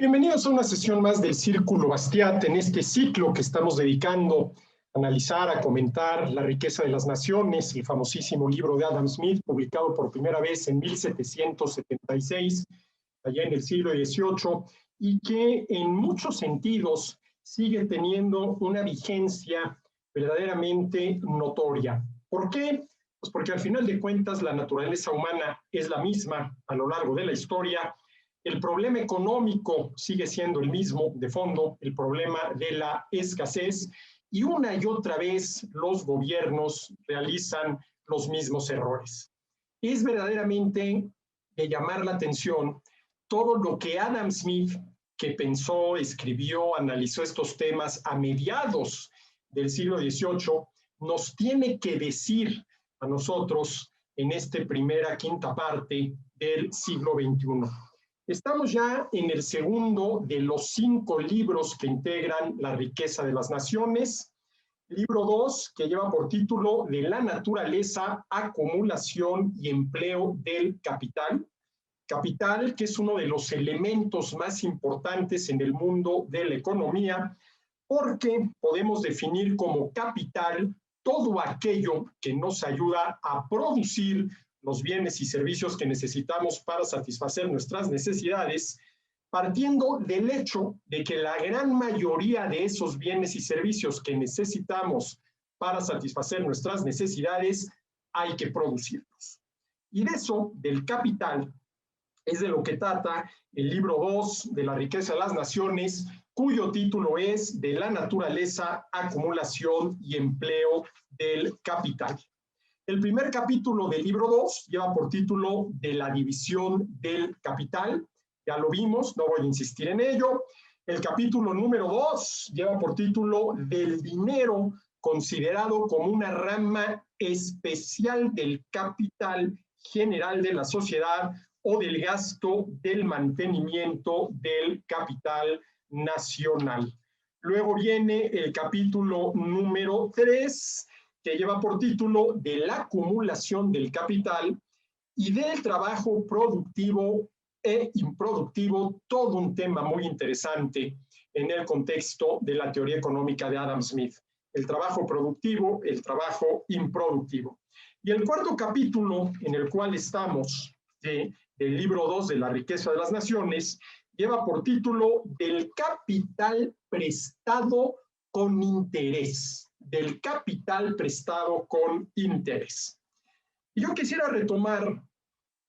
Bienvenidos a una sesión más del Círculo Bastiat, en este ciclo que estamos dedicando a analizar, a comentar La riqueza de las naciones, el famosísimo libro de Adam Smith, publicado por primera vez en 1776, allá en el siglo XVIII, y que en muchos sentidos sigue teniendo una vigencia verdaderamente notoria. ¿Por qué? Pues porque al final de cuentas la naturaleza humana es la misma a lo largo de la historia. El problema económico sigue siendo el mismo de fondo, el problema de la escasez, y una y otra vez los gobiernos realizan los mismos errores. Es verdaderamente de llamar la atención todo lo que Adam Smith, que pensó, escribió, analizó estos temas a mediados del siglo XVIII, nos tiene que decir a nosotros en esta quinta parte del siglo XXI. Estamos ya en el segundo de los 5 libros que integran La riqueza de las naciones. Libro 2, que lleva por título De la naturaleza, acumulación y empleo del capital. Capital, que es uno de los elementos más importantes en el mundo de la economía, porque podemos definir como capital todo aquello que nos ayuda a producir los bienes y servicios que necesitamos para satisfacer nuestras necesidades, partiendo del hecho de que la gran mayoría de esos bienes y servicios que necesitamos para satisfacer nuestras necesidades hay que producirlos. Y de eso, del capital, es de lo que trata el libro 2 de La riqueza de las naciones, cuyo título es De la naturaleza, acumulación y empleo del capital. El primer capítulo del libro 2 lleva por título De la división del capital. Ya lo vimos, no voy a insistir en ello. El capítulo número 2 lleva por título Del dinero, considerado como una rama especial del capital general de la sociedad o del gasto del mantenimiento del capital nacional. Luego viene el capítulo número 3, que lleva por título De la acumulación del capital y del trabajo productivo e improductivo, todo un tema muy interesante en el contexto de la teoría económica de Adam Smith. El trabajo productivo, el trabajo improductivo. Y el cuarto capítulo en el cual estamos, del libro 2 de La riqueza de las naciones, lleva por título Del capital prestado con interés. Del capital prestado con interés. Y yo quisiera retomar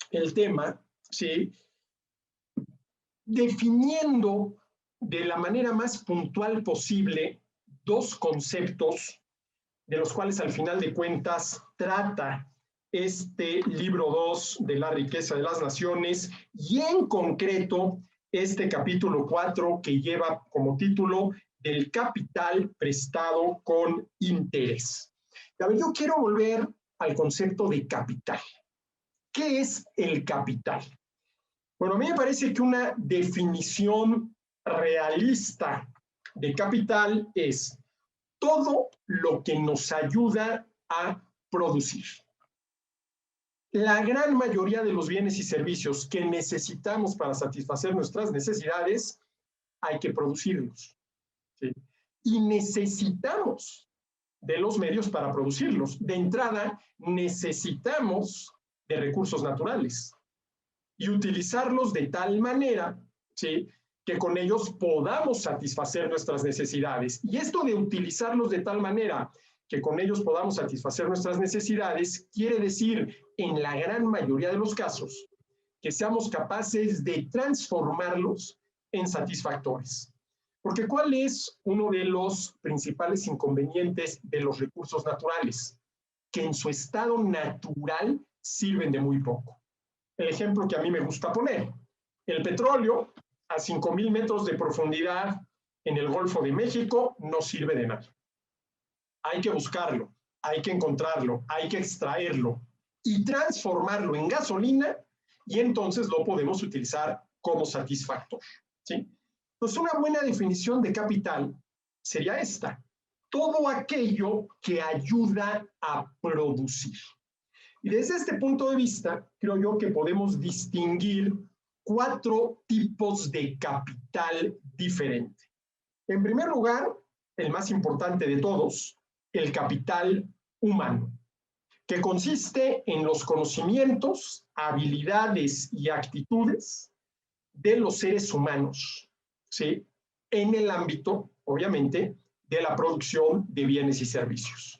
el tema, ¿sí?, definiendo de la manera más puntual posible dos conceptos de los cuales al final de cuentas trata este libro 2 de La riqueza de las naciones, y en concreto este capítulo 4 que lleva como título Del capital prestado con interés. A ver, yo quiero volver al concepto de capital. ¿Qué es el capital? Bueno, a mí me parece que una definición realista de capital es todo lo que nos ayuda a producir. La gran mayoría de los bienes y servicios que necesitamos para satisfacer nuestras necesidades, hay que producirlos, ¿sí? Y necesitamos de los medios para producirlos. De entrada, necesitamos de recursos naturales y utilizarlos de tal manera, ¿sí?, que con ellos podamos satisfacer nuestras necesidades. Y esto de utilizarlos de tal manera que con ellos podamos satisfacer nuestras necesidades quiere decir, en la gran mayoría de los casos, que seamos capaces de transformarlos en satisfactores. Porque ¿cuál es uno de los principales inconvenientes de los recursos naturales? Que en su estado natural sirven de muy poco. El ejemplo que a mí me gusta poner: el petróleo a 5,000 metros de profundidad en el Golfo de México no sirve de nada. Hay que buscarlo, hay que encontrarlo, hay que extraerlo y transformarlo en gasolina, y entonces lo podemos utilizar como satisfactor, ¿sí? Entonces, una buena definición de capital sería esta: todo aquello que ayuda a producir. Y desde este punto de vista, creo yo que podemos distinguir 4 tipos de capital diferente. En primer lugar, el más importante de todos, el capital humano, que consiste en los conocimientos, habilidades y actitudes de los seres humanos, ¿sí? En el ámbito, obviamente, de la producción de bienes y servicios.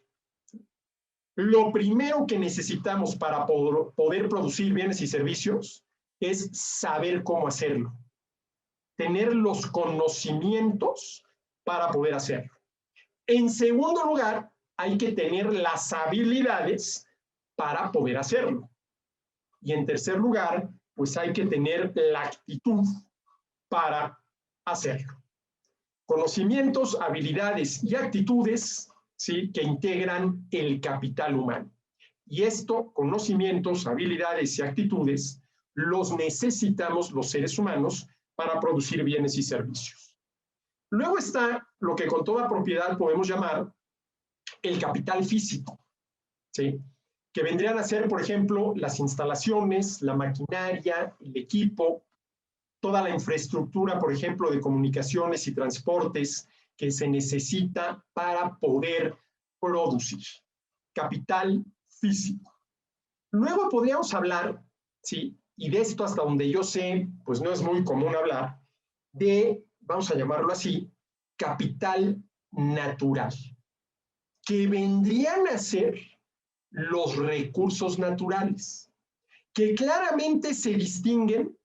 Lo primero que necesitamos para poder producir bienes y servicios es saber cómo hacerlo, tener los conocimientos para poder hacerlo. En segundo lugar, hay que tener las habilidades para poder hacerlo. Y en tercer lugar, pues hay que tener la actitud para hacerlo. Conocimientos, habilidades y actitudes, ¿sí?, que integran el capital humano. Y esto, conocimientos, habilidades y actitudes, los necesitamos los seres humanos para producir bienes y servicios. Luego está lo que con toda propiedad podemos llamar el capital físico, ¿sí?, que vendrían a ser, por ejemplo, las instalaciones, la maquinaria, el equipo, toda la infraestructura, por ejemplo, de comunicaciones y transportes que se necesita para poder producir. Capital físico. Luego podríamos hablar, ¿sí?, y de esto hasta donde yo sé, pues no es muy común hablar, de, vamos a llamarlo así, capital natural, que vendrían a ser los recursos naturales, que claramente se distinguen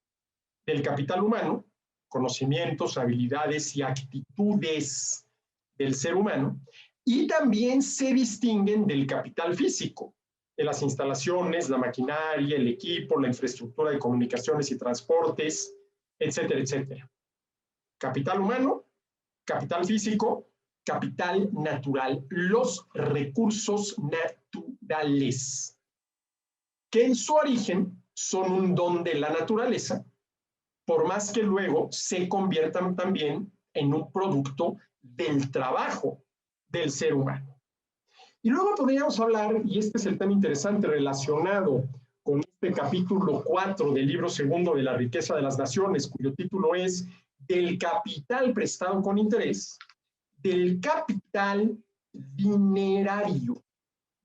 del capital humano, conocimientos, habilidades y actitudes del ser humano, y también se distinguen del capital físico, de las instalaciones, la maquinaria, el equipo, la infraestructura de comunicaciones y transportes, etcétera, etcétera. Capital humano, capital físico, capital natural, los recursos naturales, que en su origen son un don de la naturaleza, por más que luego se conviertan también en un producto del trabajo del ser humano. Y luego podríamos hablar, y este es el tema interesante relacionado con este capítulo 4 del libro segundo de la riqueza de las naciones, cuyo título es del capital prestado con interés, del capital dinerario,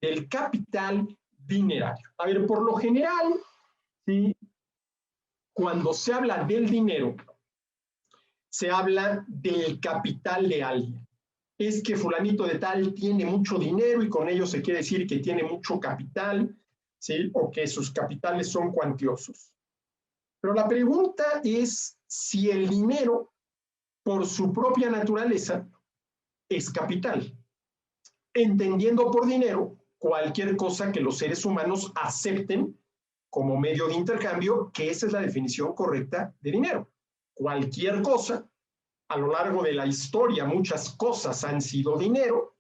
del capital dinerario. A ver, por lo general, ¿sí?, cuando se habla del dinero, se habla del capital de alguien. Es que fulanito de tal tiene mucho dinero y con ello se quiere decir que tiene mucho capital, ¿sí?, o que sus capitales son cuantiosos. Pero la pregunta es si el dinero, por su propia naturaleza, es capital, entendiendo por dinero cualquier cosa que los seres humanos acepten como medio de intercambio, que esa es la definición correcta de dinero. Cualquier cosa, a lo largo de la historia, muchas cosas han sido dinero,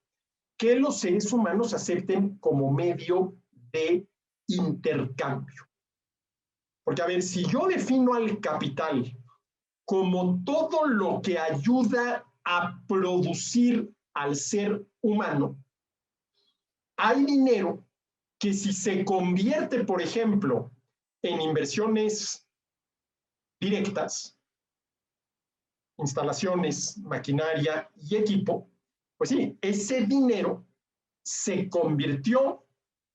que los seres humanos acepten como medio de intercambio. Porque, a ver, si yo defino al capital como todo lo que ayuda a producir al ser humano, hay dinero que si se convierte, por ejemplo, en inversiones directas, instalaciones, maquinaria y equipo, pues sí, ese dinero se convirtió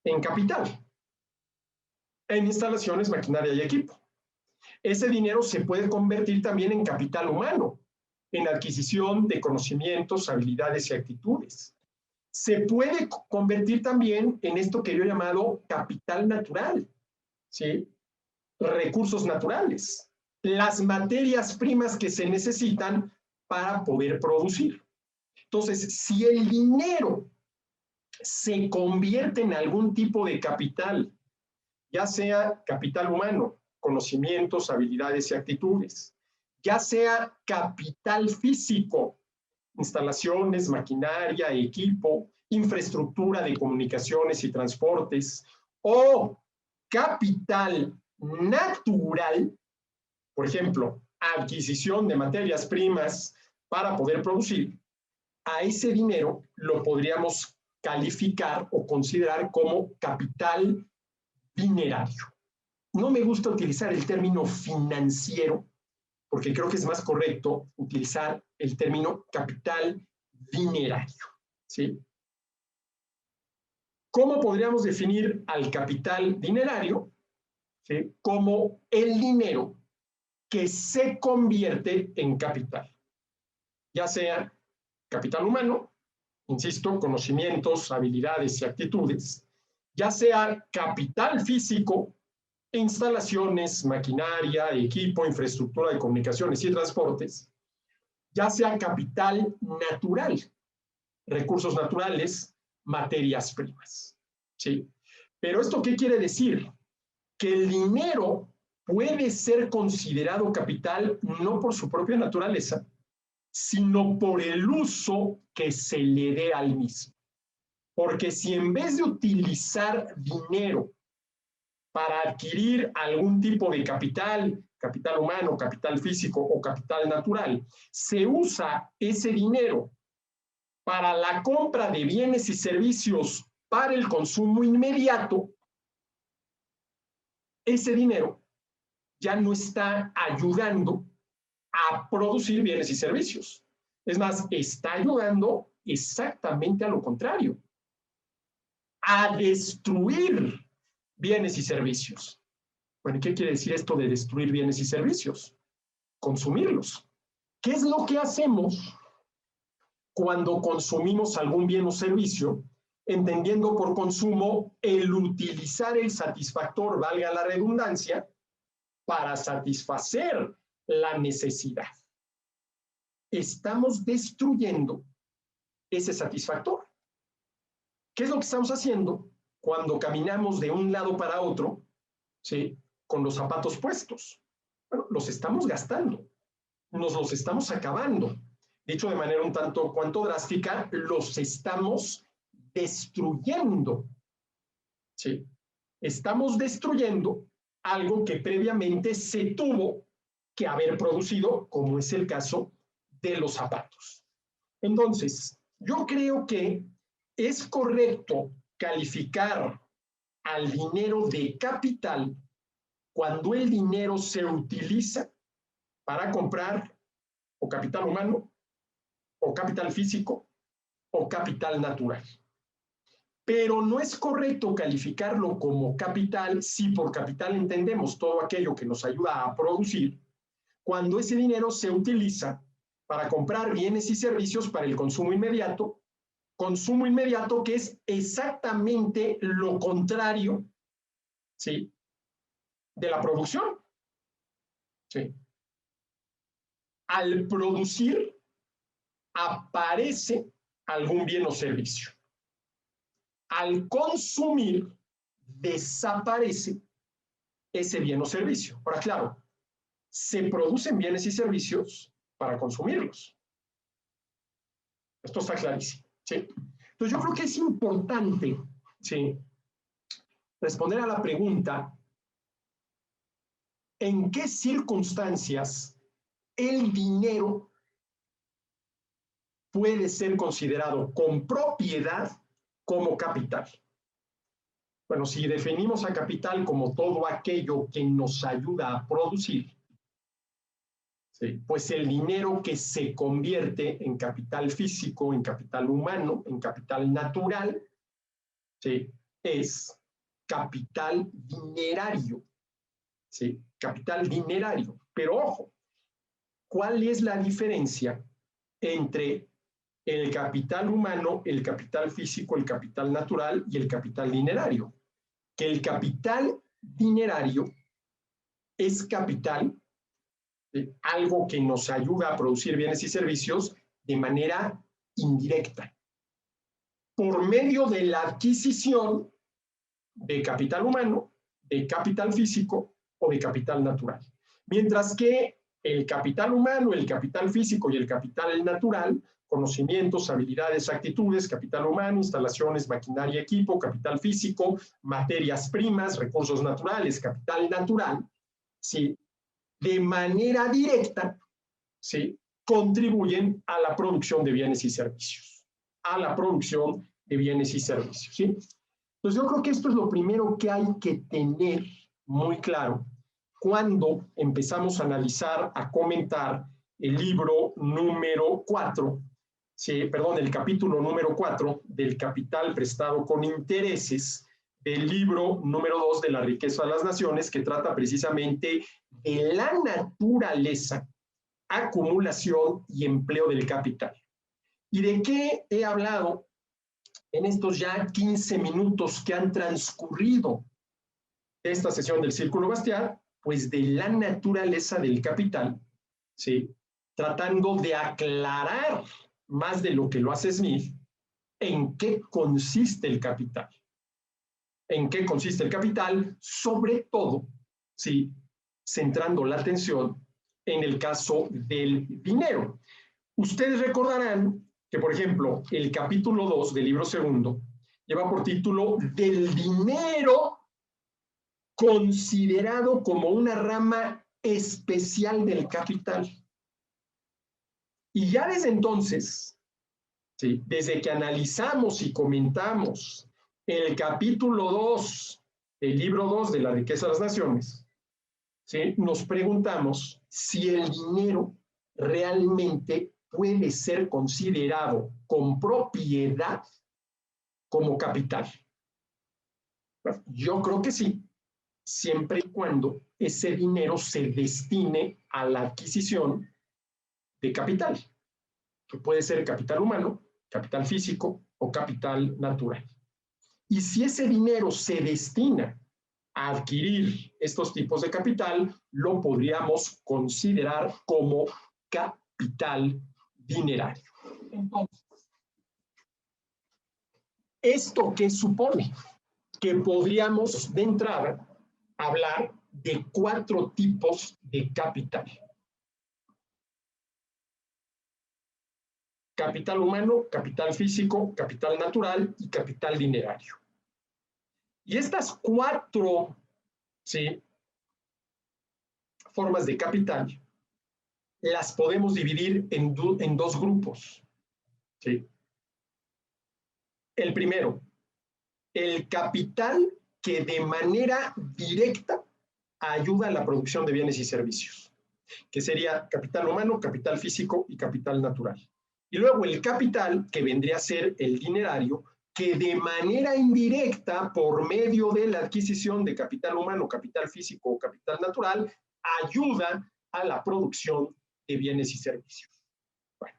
en capital, en instalaciones, maquinaria y equipo. Ese dinero se puede convertir también en capital humano, en adquisición de conocimientos, habilidades y actitudes. Se puede convertir también en esto que yo he llamado capital natural, ¿sí?, recursos naturales, las materias primas que se necesitan para poder producir. Entonces, si el dinero se convierte en algún tipo de capital, ya sea capital humano, conocimientos, habilidades y actitudes, ya sea capital físico, instalaciones, maquinaria, equipo, infraestructura de comunicaciones y transportes, o capital natural, por ejemplo, adquisición de materias primas para poder producir, a ese dinero lo podríamos calificar o considerar como capital dinerario. no me gusta utilizar el término financiero, porque creo que es más correcto utilizar el término capital dinerario, ¿sí? ¿Cómo podríamos definir al capital dinerario? ¿Sí? Como el dinero que se convierte en capital, ya sea capital humano, insisto, conocimientos, habilidades y actitudes, ya sea capital físico, instalaciones, maquinaria, equipo, infraestructura de comunicaciones y transportes, ya sea capital natural, recursos naturales, materias primas, ¿sí? Pero ¿esto qué quiere decir? Que el dinero puede ser considerado capital no por su propia naturaleza, sino por el uso que se le dé al mismo. Porque si en vez de utilizar dinero para adquirir algún tipo de capital, capital humano, capital físico o capital natural, se usa ese dinero para la compra de bienes y servicios para el consumo inmediato, ese dinero ya no está ayudando a producir bienes y servicios. Es más, está ayudando exactamente a lo contrario, a destruir bienes y servicios. Bueno, ¿qué quiere decir esto de destruir bienes y servicios? Consumirlos. ¿Qué es lo que hacemos cuando consumimos algún bien o servicio? Entendiendo por consumo el utilizar el satisfactor, valga la redundancia, para satisfacer la necesidad. Estamos destruyendo ese satisfactor. ¿Qué es lo que estamos haciendo cuando caminamos de un lado para otro, ¿sí?, con los zapatos puestos? Bueno, los estamos gastando, nos los estamos acabando. Dicho de manera un tanto cuanto drástica, los estamos destruyendo, ¿sí? Estamos destruyendo algo que previamente se tuvo que haber producido, como es el caso de los zapatos. Entonces, yo creo que es correcto calificar al dinero de capital cuando el dinero se utiliza para comprar o capital humano, o capital físico, o capital natural. Pero no es correcto calificarlo como capital si por capital entendemos todo aquello que nos ayuda a producir, cuando ese dinero se utiliza para comprar bienes y servicios para el consumo inmediato que es exactamente lo contrario, ¿sí?, de la producción. ¿Sí? Al producir aparece algún bien o servicio. Al consumir desaparece ese bien o servicio. Ahora, claro, se producen bienes y servicios para consumirlos. Esto está clarísimo, ¿sí? Entonces yo creo que es importante, ¿sí?, responder a la pregunta: ¿en qué circunstancias el dinero puede ser considerado con propiedad como capital? Bueno, si definimos a capital como todo aquello que nos ayuda a producir, ¿sí?, pues el dinero que se convierte en capital físico, en capital humano, en capital natural, ¿sí?, es capital dinerario. ¿Sí? Capital dinerario. Pero ojo, ¿cuál es la diferencia entre el capital humano, el capital físico, el capital natural y el capital dinerario? Que el capital dinerario es capital, algo que nos ayuda a producir bienes y servicios de manera indirecta, por medio de la adquisición de capital humano, de capital físico o de capital natural. Mientras que el capital humano, el capital físico y el capital natural, conocimientos, habilidades, actitudes, capital humano, instalaciones, maquinaria, equipo, capital físico, materias primas, recursos naturales, capital natural, ¿sí?, de manera directa, ¿sí?, contribuyen a la producción de bienes y servicios. A la producción de bienes y servicios, ¿sí? Entonces yo creo que esto es lo primero que hay que tener muy claro cuando empezamos a analizar, a comentar el libro número 4, sí, perdón, el capítulo número 4 del capital prestado con intereses, del libro número 2 de la riqueza de las naciones, que trata precisamente de la naturaleza, acumulación y empleo del capital. ¿Y de qué he hablado en estos ya 15 minutos que han transcurrido de esta sesión del Círculo Bastiat? Pues de la naturaleza del capital, ¿sí? Tratando de aclarar más de lo que lo hace Smith, en qué consiste el capital. En qué consiste el capital, sobre todo, ¿sí? Centrando la atención en el caso del dinero. Ustedes recordarán que, por ejemplo, el capítulo 2 del libro segundo lleva por título Del dinero considerado como una rama especial del capital. Y ya desde entonces, ¿sí? Desde que analizamos y comentamos el capítulo 2, el libro 2 de la riqueza de las naciones, ¿sí? Nos preguntamos si el dinero realmente puede ser considerado con propiedad como capital. Yo creo que sí, siempre y cuando ese dinero se destine a la adquisición de capital, que puede ser capital humano, capital físico o capital natural. Y si ese dinero se destina a adquirir estos tipos de capital, lo podríamos considerar como capital dinerario. Entonces, ¿esto qué supone? Que podríamos de entrada hablar de 4 tipos de capital. Capital humano, capital físico, capital natural y capital dinerario. Y estas 4, ¿sí?, formas de capital las podemos dividir en 2 grupos, ¿sí? El primero, el capital que de manera directa ayuda a la producción de bienes y servicios, que sería capital humano, capital físico y capital natural. Y luego el capital, que vendría a ser el dinerario, que de manera indirecta, por medio de la adquisición de capital humano, capital físico o capital natural, ayuda a la producción de bienes y servicios. Bueno,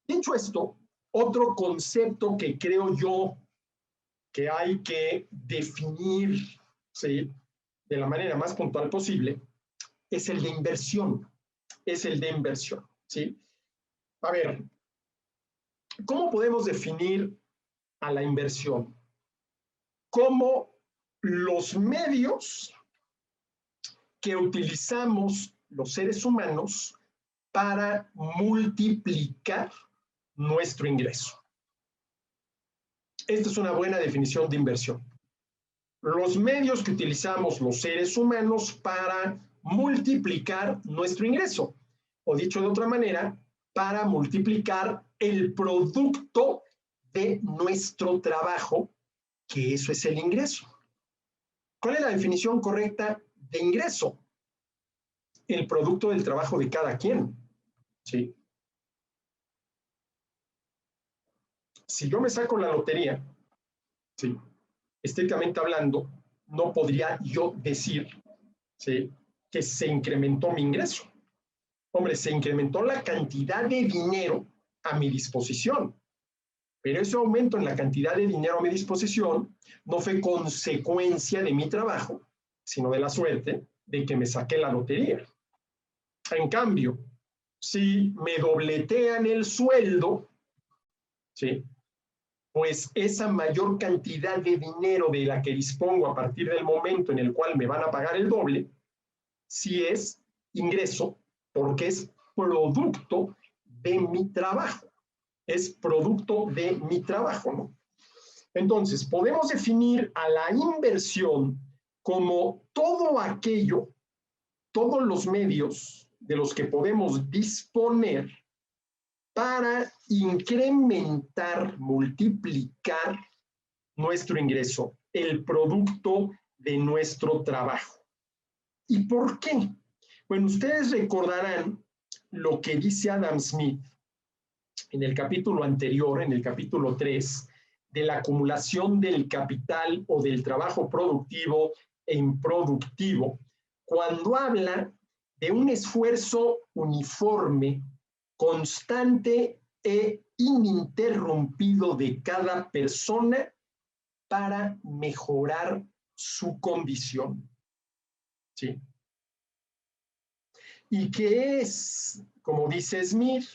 dicho esto, otro concepto que creo yo que hay que definir, ¿sí?, de la manera más puntual posible, es el de inversión. Es el de inversión, ¿sí? A ver, ¿cómo podemos definir a la inversión? Como los medios que utilizamos los seres humanos para multiplicar nuestro ingreso. Esta es una buena definición de inversión. Los medios que utilizamos los seres humanos para multiplicar nuestro ingreso. O dicho de otra manera, para multiplicar el producto de nuestro trabajo, que eso es el ingreso. ¿Cuál es la definición correcta de ingreso? El producto del trabajo de cada quien, ¿sí? Si yo me saco la lotería, ¿sí?, estrictamente hablando, no podría yo decir, ¿sí?, que se incrementó mi ingreso. Hombre, se incrementó la cantidad de dinero a mi disposición, pero ese aumento en la cantidad de dinero a mi disposición no fue consecuencia de mi trabajo, sino de la suerte de que me saqué la lotería. En cambio, si me dobletean el sueldo, ¿sí?, pues esa mayor cantidad de dinero de la que dispongo a partir del momento en el cual me van a pagar el doble, sí es ingreso, porque es producto de mi trabajo. Es producto de mi trabajo, ¿no? Entonces, podemos definir a la inversión como todo aquello, todos los medios de los que podemos disponer para incrementar, multiplicar nuestro ingreso, el producto de nuestro trabajo. ¿Y por qué? Bueno, ustedes recordarán lo que dice Adam Smith en el capítulo anterior, en el capítulo 3, de la acumulación del capital o del trabajo productivo e improductivo, cuando habla de un esfuerzo uniforme, constante e ininterrumpido de cada persona para mejorar su condición. ¿Sí? Y que es, como dice Smith,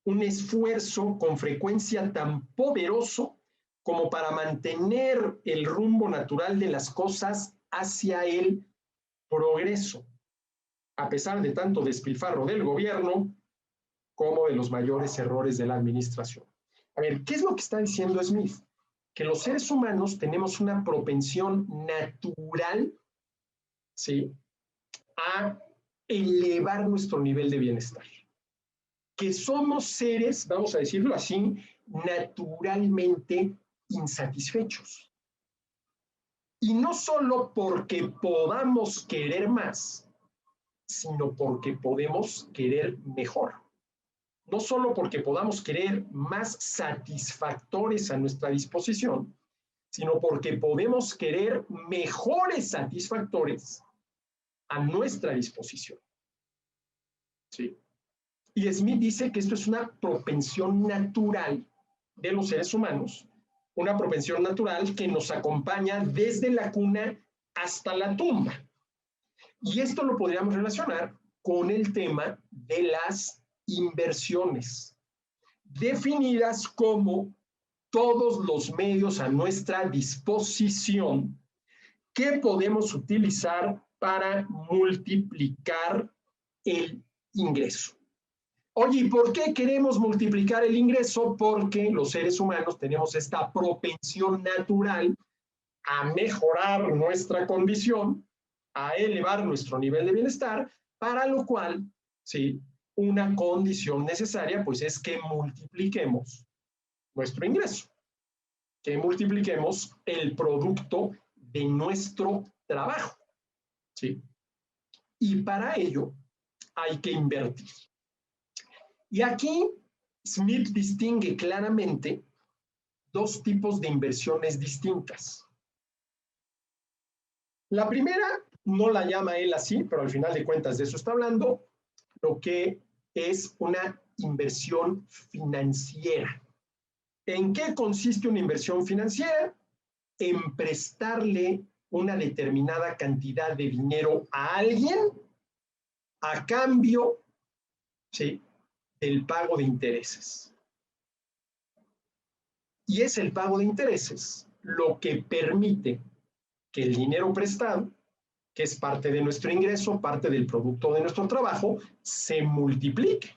un esfuerzo con frecuencia tan poderoso como para mantener el rumbo natural de las cosas hacia el progreso, a pesar de tanto despilfarro del gobierno como de los mayores errores de la administración. A ver, ¿qué es lo que está diciendo Smith? Que los seres humanos tenemos una propensión natural, ¿sí?, a elevar nuestro nivel de bienestar. Que somos seres, vamos a decirlo así, naturalmente insatisfechos. Y no solo porque podamos querer más, sino porque podemos querer mejor. No solo porque podamos querer más satisfactores a nuestra disposición, sino porque podemos querer mejores satisfactores a nuestra disposición. ¿Sí? Y Smith dice que esto es una propensión natural de los seres humanos, una propensión natural que nos acompaña desde la cuna hasta la tumba. Y esto lo podríamos relacionar con el tema de las inversiones, definidas como todos los medios a nuestra disposición que podemos utilizar para multiplicar el ingreso. Oye, ¿y por qué queremos multiplicar el ingreso? Porque los seres humanos tenemos esta propensión natural a mejorar nuestra condición, a elevar nuestro nivel de bienestar, para lo cual, sí, una condición necesaria, pues es que multipliquemos nuestro ingreso, que multipliquemos el producto de nuestro trabajo, ¿sí? Y para ello hay que invertir. Y aquí Smith distingue claramente dos tipos de inversiones distintas. La primera no la llama él así, pero al final de cuentas de eso está hablando, lo que es una inversión financiera. ¿En qué consiste una inversión financiera? En prestarle una determinada cantidad de dinero a alguien a cambio, ¿sí?, del pago de intereses. Y es el pago de intereses lo que permite que el dinero prestado, que es parte de nuestro ingreso, parte del producto de nuestro trabajo, se multiplique.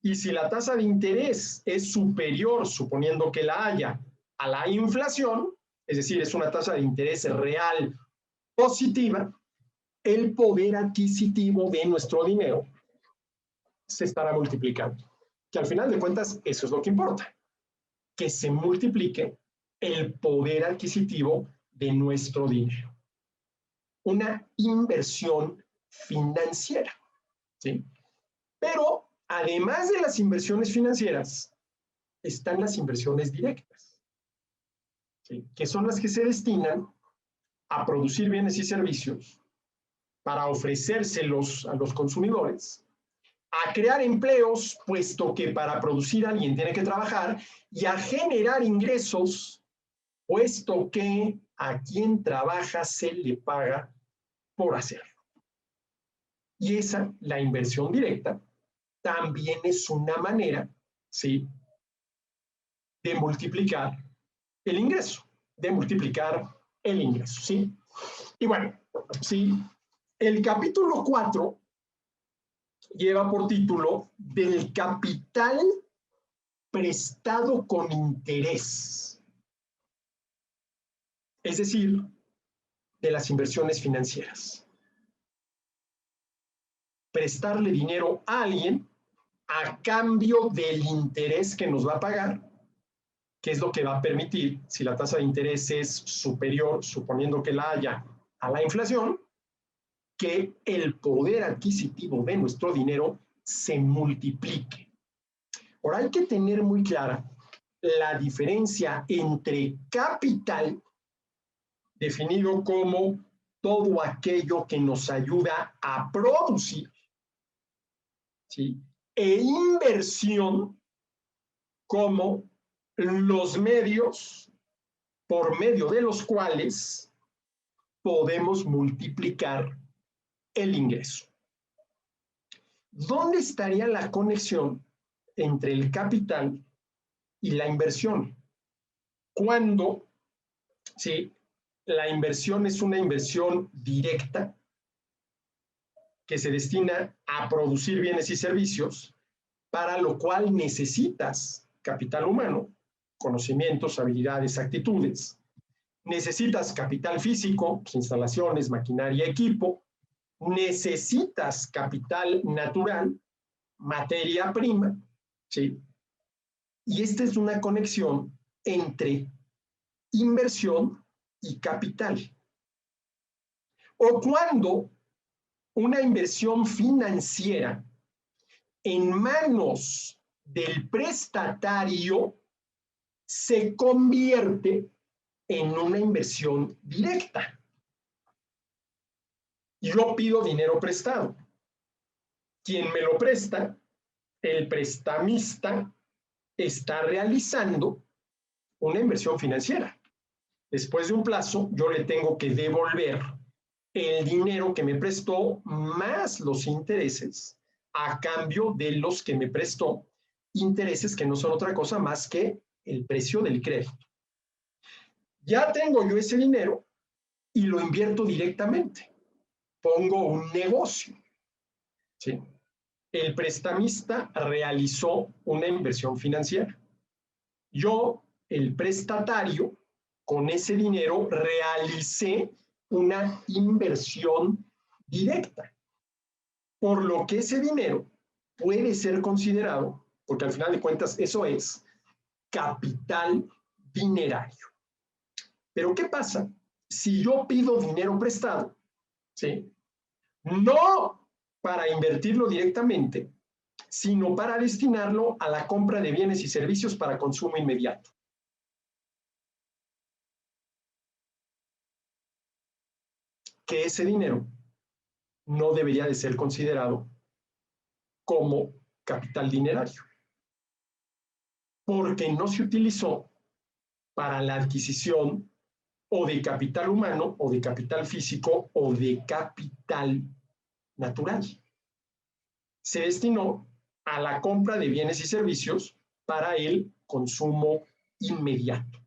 Y si la tasa de interés es superior, suponiendo que la haya, a la inflación, es decir, es una tasa de interés real positiva, el poder adquisitivo de nuestro dinero se estará multiplicando. Que al final de cuentas, eso es lo que importa, que se multiplique el poder adquisitivo de nuestro dinero. Una inversión financiera, ¿sí? Pero además de las inversiones financieras, están las inversiones directas, ¿sí?, que son las que se destinan a producir bienes y servicios para ofrecérselos a los consumidores, a crear empleos, puesto que para producir alguien tiene que trabajar, y a generar ingresos, puesto que a quien trabaja se le paga por hacerlo. Y esa, la inversión directa, también es una manera, ¿sí?, de multiplicar el ingreso, ¿sí? Y bueno, ¿sí?, el capítulo 4 lleva por título del capital prestado con interés, es decir, de las inversiones financieras. Prestarle dinero a alguien a cambio del interés que nos va a pagar, que es lo que va a permitir, si la tasa de interés es superior, suponiendo que la haya, a la inflación, que el poder adquisitivo de nuestro dinero se multiplique. Ahora hay que tener muy clara la diferencia entre capital, definido como todo aquello que nos ayuda a producir, ¿sí?, e inversión, como los medios por medio de los cuales podemos multiplicar el ingreso. ¿Dónde estaría la conexión entre el capital y la inversión? Cuando, ¿sí?, la inversión es una inversión directa que se destina a producir bienes y servicios, para lo cual necesitas capital humano, conocimientos, habilidades, actitudes. Necesitas capital físico, pues, instalaciones, maquinaria, equipo. Necesitas capital natural, materia prima, ¿sí? Y esta es una conexión entre inversión y capital. O cuando una inversión financiera en manos del prestatario se convierte en una inversión directa. Yo pido dinero prestado. Quien me lo presta, el prestamista, está realizando una inversión financiera. Después de un plazo, yo le tengo que devolver el dinero que me prestó más los intereses a cambio de los que me prestó, intereses que no son otra cosa más que el precio del crédito. Ya tengo yo ese dinero y lo invierto directamente. Pongo un negocio, ¿sí? El prestamista realizó una inversión financiera. Yo, el prestatario, con ese dinero realicé una inversión directa, por lo que ese dinero puede ser considerado, porque al final de cuentas eso es capital dinerario. Pero ¿qué pasa si yo pido dinero prestado? ¿Sí? No para invertirlo directamente, sino para destinarlo a la compra de bienes y servicios para consumo inmediato. Que ese dinero no debería de ser considerado como capital dinerario, porque no se utilizó para la adquisición o de capital humano, o de capital físico, o de capital natural. Se destinó a la compra de bienes y servicios para el consumo inmediato.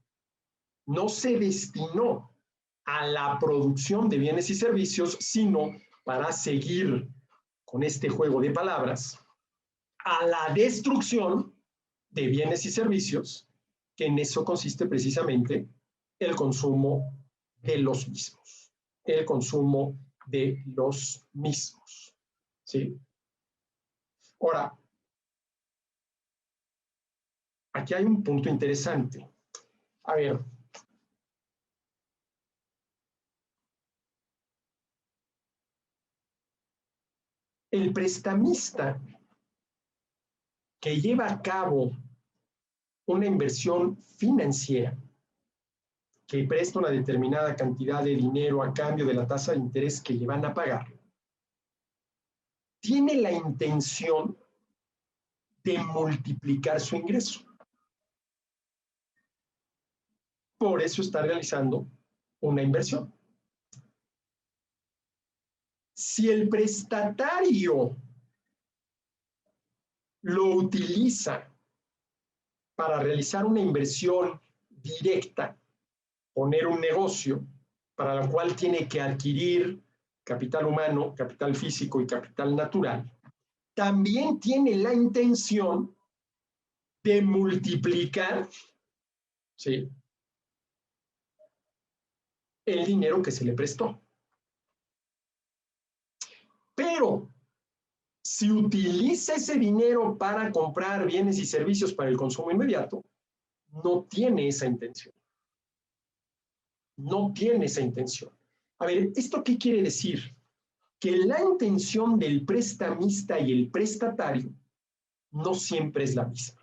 No se destinó a la producción de bienes y servicios, sino para seguir con este juego de palabras, a la destrucción de bienes y servicios, que en eso consiste precisamente el consumo de los mismos. El consumo de los mismos. ¿Sí? Ahora, aquí hay un punto interesante. A ver, el prestamista que lleva a cabo una inversión financiera, que presta una determinada cantidad de dinero a cambio de la tasa de interés que le van a pagar, tiene la intención de multiplicar su ingreso. Por eso está realizando una inversión. Si el prestatario lo utiliza para realizar una inversión directa, poner un negocio, para lo cual tiene que adquirir capital humano, capital físico y capital natural, también tiene la intención de multiplicar, ¿sí?, el dinero que se le prestó. Pero si utiliza ese dinero para comprar bienes y servicios para el consumo inmediato, no tiene esa intención. No tiene esa intención. A ver, ¿esto qué quiere decir? Que la intención del prestamista y el prestatario no siempre es la misma.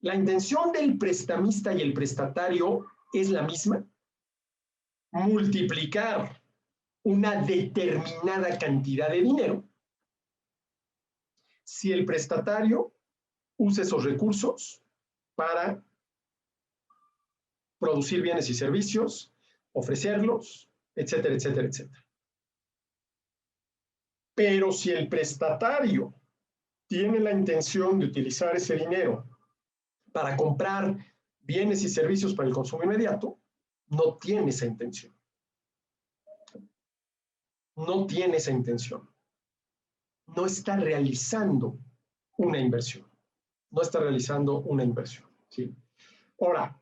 La intención del prestamista y el prestatario es la misma: multiplicar una determinada cantidad de dinero si el prestatario usa esos recursos para producir bienes y servicios, ofrecerlos, etcétera, etcétera, etcétera. Pero si el prestatario tiene la intención de utilizar ese dinero para comprar bienes y servicios para el consumo inmediato, no tiene esa intención. No tiene esa intención. No está realizando una inversión. No está realizando una inversión, ¿sí? Ahora,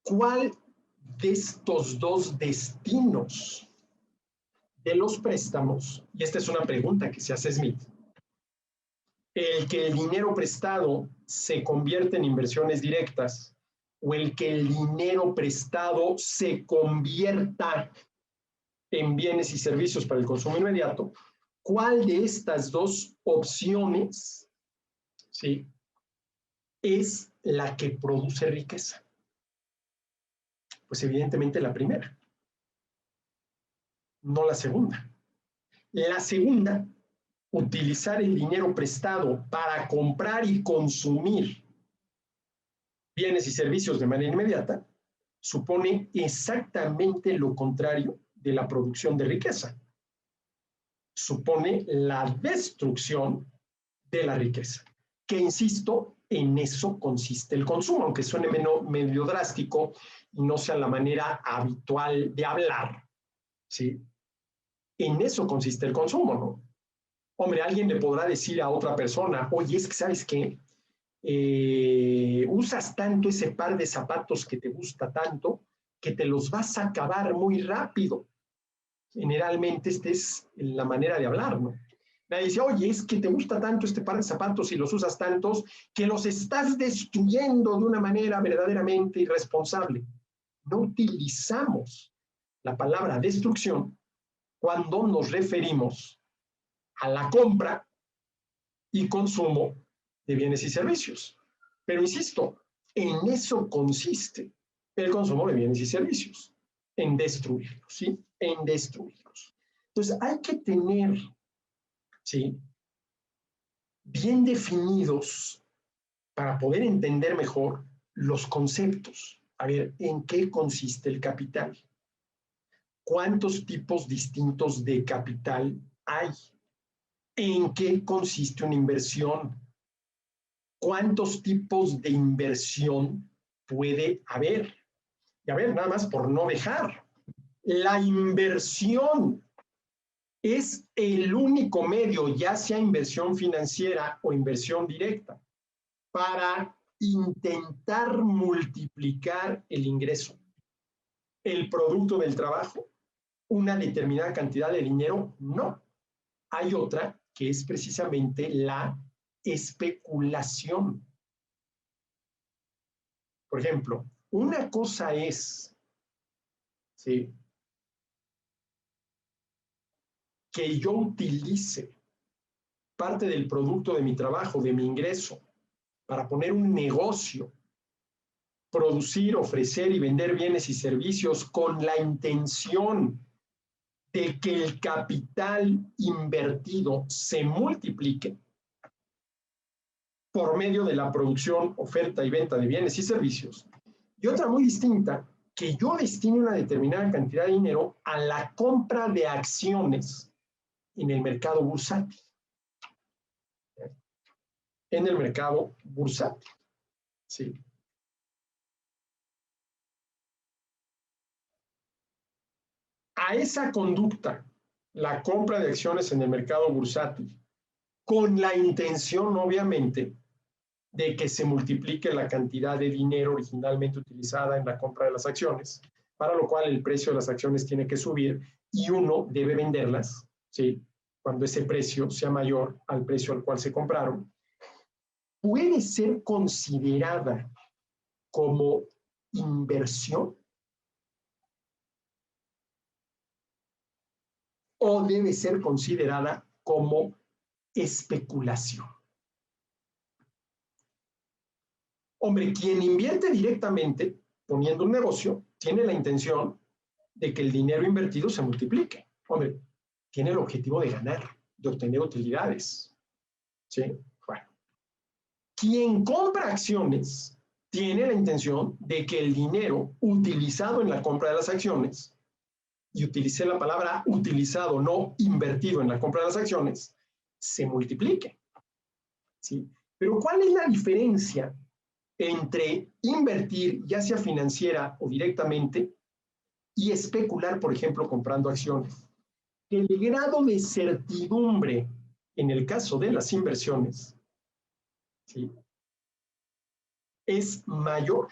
¿cuál de estos dos destinos de los préstamos? Y esta es una pregunta que se hace Smith. El que el dinero prestado se convierte en inversiones directas o el que el dinero prestado se convierta en bienes y servicios para el consumo inmediato, ¿cuál de estas dos opciones, ¿sí?, es la que produce riqueza? Pues evidentemente la primera, no la segunda. La segunda, utilizar el dinero prestado para comprar y consumir bienes y servicios de manera inmediata, supone exactamente lo contrario de la producción de riqueza. Supone la destrucción de la riqueza. Que, insisto, en eso consiste el consumo, aunque suene medio drástico y no sea la manera habitual de hablar, ¿sí? En eso consiste el consumo, ¿no? Hombre, alguien le podrá decir a otra persona: oye, es que ¿sabes qué? Usas tanto ese par de zapatos que te gusta tanto que te los vas a acabar muy rápido. Generalmente esta es la manera de hablar, ¿no? Nadie dice: oye, es que te gusta tanto este par de zapatos y los usas tantos que los estás destruyendo de una manera verdaderamente irresponsable. No utilizamos la palabra destrucción cuando nos referimos a la compra y consumo de bienes y servicios. Pero insisto, en eso consiste el consumo de bienes y servicios, en destruirlos, ¿sí? En destruirlos. Entonces hay que tener, ¿sí?, bien definidos, para poder entender mejor, los conceptos. A ver, ¿en qué consiste el capital? ¿Cuántos tipos distintos de capital hay? ¿En qué consiste una inversión? ¿Cuántos tipos de inversión puede haber? Y a ver, nada más por no dejar, la inversión es el único medio, ya sea inversión financiera o inversión directa, para intentar multiplicar el ingreso, el producto del trabajo, una determinada cantidad de dinero. No. Hay otra que es precisamente la especulación. Por ejemplo, una cosa es, ¿sí?, que yo utilice parte del producto de mi trabajo, de mi ingreso, para poner un negocio, producir, ofrecer y vender bienes y servicios con la intención de que el capital invertido se multiplique por medio de la producción, oferta y venta de bienes y servicios. Y otra muy distinta, que yo destine una determinada cantidad de dinero a la compra de acciones en el mercado bursátil. En el mercado bursátil, ¿sí? A esa conducta, la compra de acciones en el mercado bursátil, con la intención, obviamente, de que se multiplique la cantidad de dinero originalmente utilizada en la compra de las acciones, para lo cual el precio de las acciones tiene que subir y uno debe venderlas, ¿sí?, cuando ese precio sea mayor al precio al cual se compraron. puede ser considerada como inversión o debe ser considerada como especulación. Hombre, quien invierte directamente poniendo un negocio tiene la intención de que el dinero invertido se multiplique. Hombre, tiene el objetivo de ganar, de obtener utilidades. ¿Sí? Bueno. Quien compra acciones tiene la intención de que el dinero utilizado en la compra de las acciones, y utilicé la palabra utilizado, no invertido en la compra de las acciones, se multiplique. ¿Sí? Pero ¿cuál es la diferencia entre invertir, ya sea financiera o directamente, y especular, por ejemplo, comprando acciones? El grado de certidumbre en el caso de las inversiones, ¿sí?, es mayor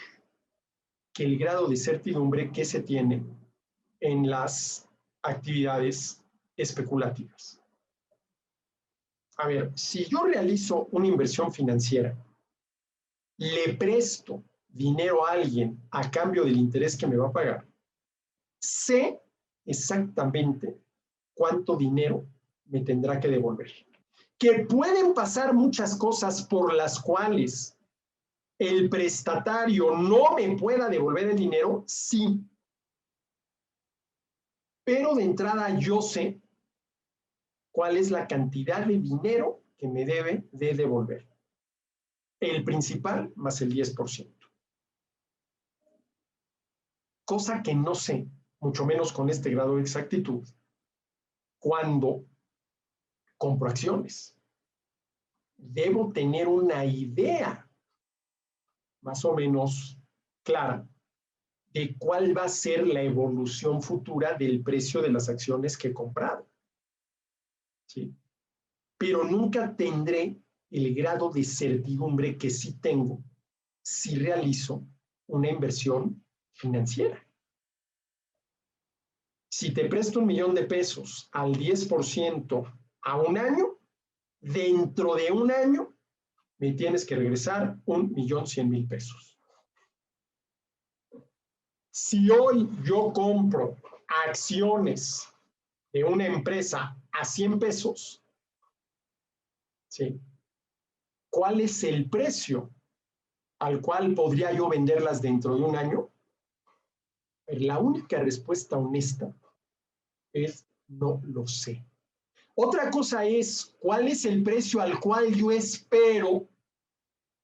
que el grado de certidumbre que se tiene en las actividades especulativas. A ver, si yo realizo una inversión financiera, le presto dinero a alguien a cambio del interés que me va a pagar, sé exactamente cuánto dinero me tendrá que devolver. Que pueden pasar muchas cosas por las cuales el prestatario no me pueda devolver el dinero, sí. Pero de entrada yo sé cuál es la cantidad de dinero que me debe de devolver. El principal más el 10%. Cosa que no sé, mucho menos con este grado de exactitud, cuando compro acciones. Debo tener una idea más o menos clara de cuál va a ser la evolución futura del precio de las acciones que he comprado. ¿Sí? Pero nunca tendré el grado de certidumbre que sí tengo si realizo una inversión financiera. Si te presto 1,000,000 de pesos al 10% a un año, dentro de un año me tienes que regresar 1,100,000 pesos. Si hoy yo compro acciones de una empresa a 100 pesos, ¿sí?, ¿cuál es el precio al cual podría yo venderlas dentro de un año? La única respuesta honesta es no lo sé. Otra cosa es cuál es el precio al cual yo espero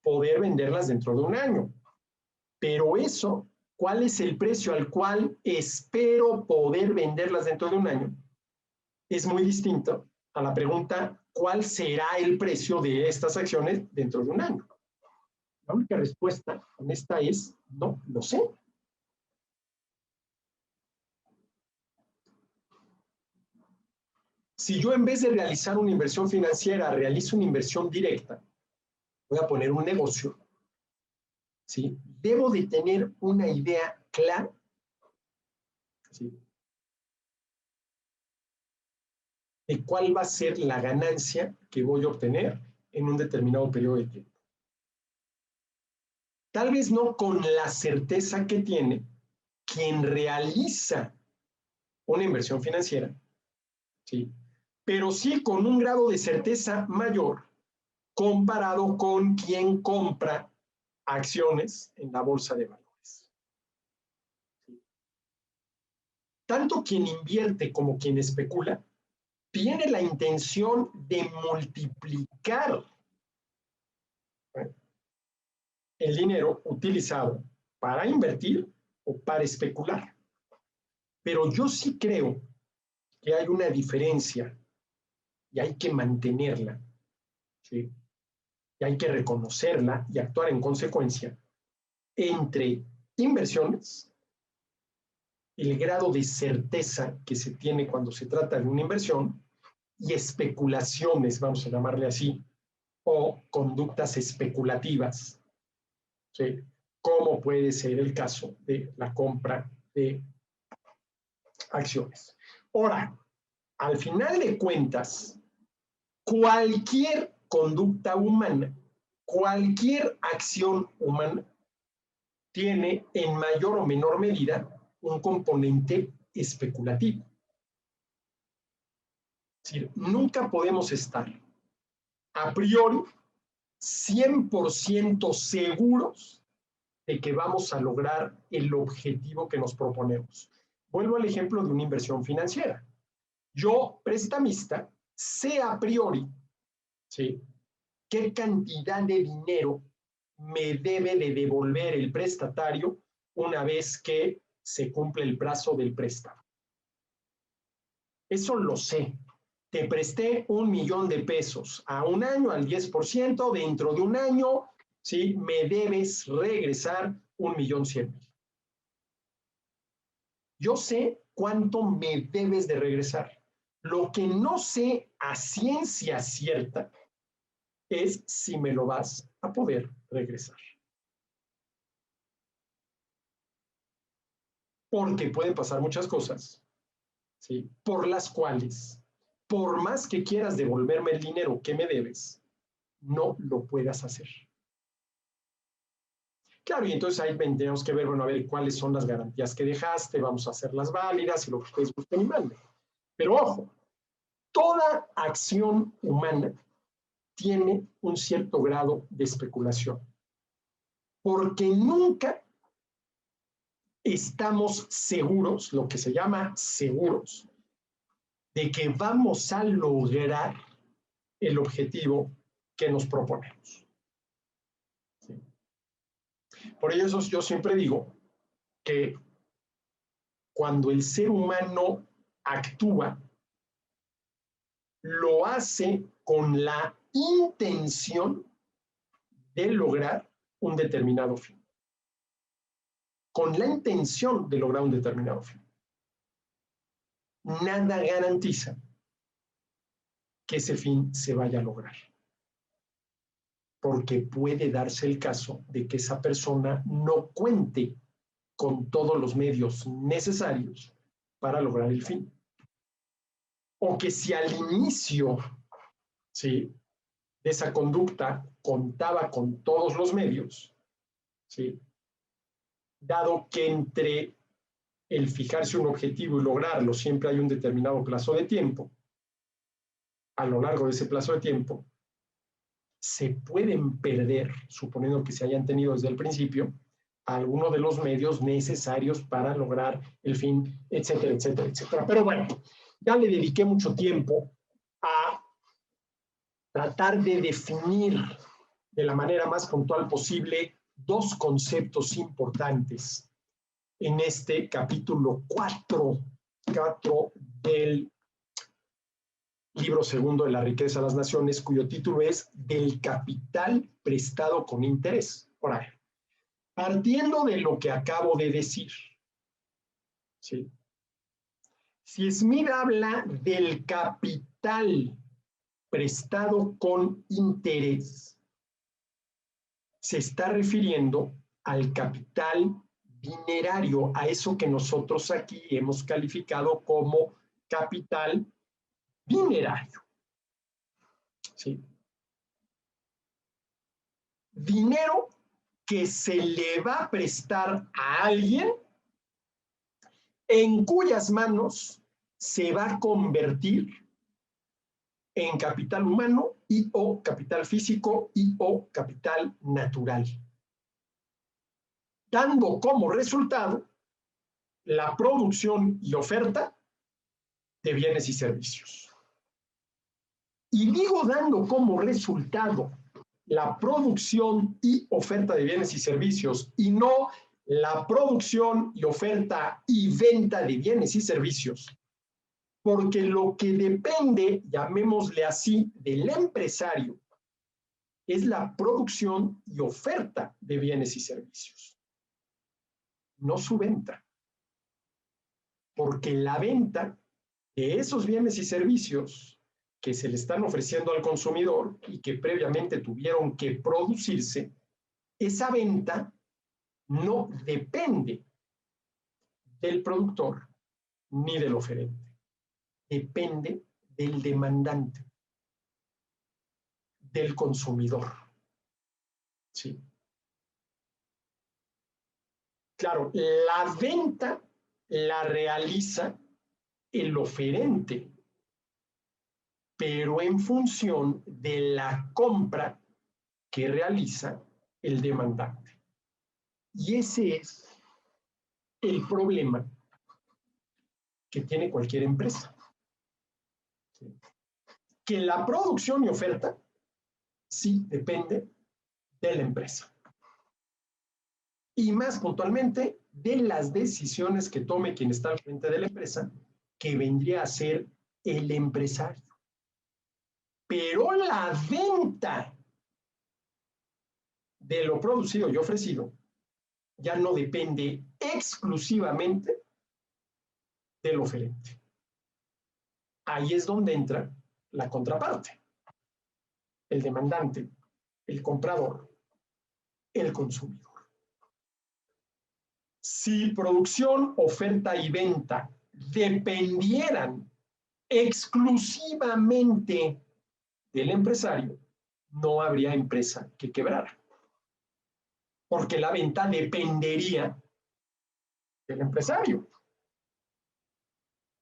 poder venderlas dentro de un año. Pero eso, ¿cuál es el precio al cual espero poder venderlas dentro de un año?, es muy distinto a la pregunta, ¿cuál será el precio de estas acciones dentro de un año? La única respuesta honesta es no lo sé. Si yo en vez de realizar una inversión financiera realizo una inversión directa, voy a poner un negocio, ¿sí?, debo de tener una idea clara, ¿sí?, de cuál va a ser la ganancia que voy a obtener en un determinado periodo de tiempo. Tal vez no con la certeza que tiene quien realiza una inversión financiera, ¿sí?, pero sí con un grado de certeza mayor comparado con quien compra acciones en la bolsa de valores. ¿Sí? Tanto quien invierte como quien especula tiene la intención de multiplicar el dinero utilizado para invertir o para especular. Pero yo sí creo que hay una diferencia y hay que mantenerla, ¿sí?, y hay que reconocerla y actuar en consecuencia entre inversiones, el grado de certeza que se tiene cuando se trata de una inversión, y especulaciones, vamos a llamarle así, o conductas especulativas, ¿sí?, como puede ser el caso de la compra de acciones. Ahora, al final de cuentas, cualquier conducta humana Cualquier acción humana tiene en mayor o menor medida un componente especulativo. Es decir, nunca podemos estar a priori 100% seguros de que vamos a lograr el objetivo que nos proponemos. Vuelvo al ejemplo de una inversión financiera. Yo, prestamista, sé a priori, ¿sí?, qué cantidad de dinero me debe de devolver el prestatario una vez que se cumple el plazo del préstamo. Eso lo sé. Te presté 1,000,000 de pesos a un año al 10%, dentro de un año, ¿sí?, me debes regresar 1,100,000. Yo sé cuánto me debes de regresar. Lo que no sé a ciencia cierta es si me lo vas a poder regresar. Porque pueden pasar muchas cosas, ¿sí?, por las cuales, por más que quieras devolverme el dinero que me debes, no lo puedas hacer. Claro, y entonces ahí tenemos que ver, bueno, a ver cuáles son las garantías que dejaste, vamos a hacerlas válidas y lo que ustedes gusten y manden. Pero ojo, toda acción humana tiene un cierto grado de especulación, porque nunca estamos seguros, lo que se llama seguros, de que vamos a lograr el objetivo que nos proponemos. ¿Sí? Por eso yo siempre digo que cuando el ser humano actúa, lo hace con la intención de lograr un determinado fin. Con la intención de lograr un determinado fin. Nada garantiza que ese fin se vaya a lograr. Porque puede darse el caso de que esa persona no cuente con todos los medios necesarios para lograr el fin. O que si al inicio, ¿sí?, de esa conducta contaba con todos los medios, ¿sí?, dado que entre el fijarse un objetivo y lograrlo siempre hay un determinado plazo de tiempo, a lo largo de ese plazo de tiempo, se pueden perder, suponiendo que se hayan tenido desde el principio, alguno de los medios necesarios para lograr el fin, etcétera, etcétera, etcétera. Pero bueno, ya le dediqué mucho tiempo a tratar de definir de la manera más puntual posible dos conceptos importantes en este capítulo 4 del libro segundo de la riqueza de las naciones, cuyo título es Del capital prestado con interés. Ahora, partiendo de lo que acabo de decir, ¿sí?, si Smith habla del capital prestado con interés, se está refiriendo al capital dinerario, a eso que nosotros aquí hemos calificado como capital dinerario. ¿Sí? Dinero que se le va a prestar a alguien en cuyas manos se va a convertir en capital humano y o capital físico y o capital natural, dando como resultado la producción y oferta de bienes y servicios. Y digo dando como resultado la producción y oferta de bienes y servicios y no la producción y oferta y venta de bienes y servicios, porque lo que depende, llamémosle así, del empresario es la producción y oferta de bienes y servicios, no su venta, porque la venta de esos bienes y servicios que se le están ofreciendo al consumidor y que previamente tuvieron que producirse, esa venta no depende del productor ni del oferente, depende del demandante, del consumidor. Sí. Claro, la venta la realiza el oferente, pero en función de la compra que realiza el demandante. Y ese es el problema que tiene cualquier empresa. Que la producción y oferta sí depende de la empresa. Y más puntualmente, de las decisiones que tome quien está al frente de la empresa, que vendría a ser el empresario. Pero la venta de lo producido y ofrecido ya no depende exclusivamente del oferente. Ahí es donde entra la contraparte, el demandante, el comprador, el consumidor. Si producción, oferta y venta dependieran exclusivamente del empresario, no habría empresa que quebrara, porque la venta dependería del empresario.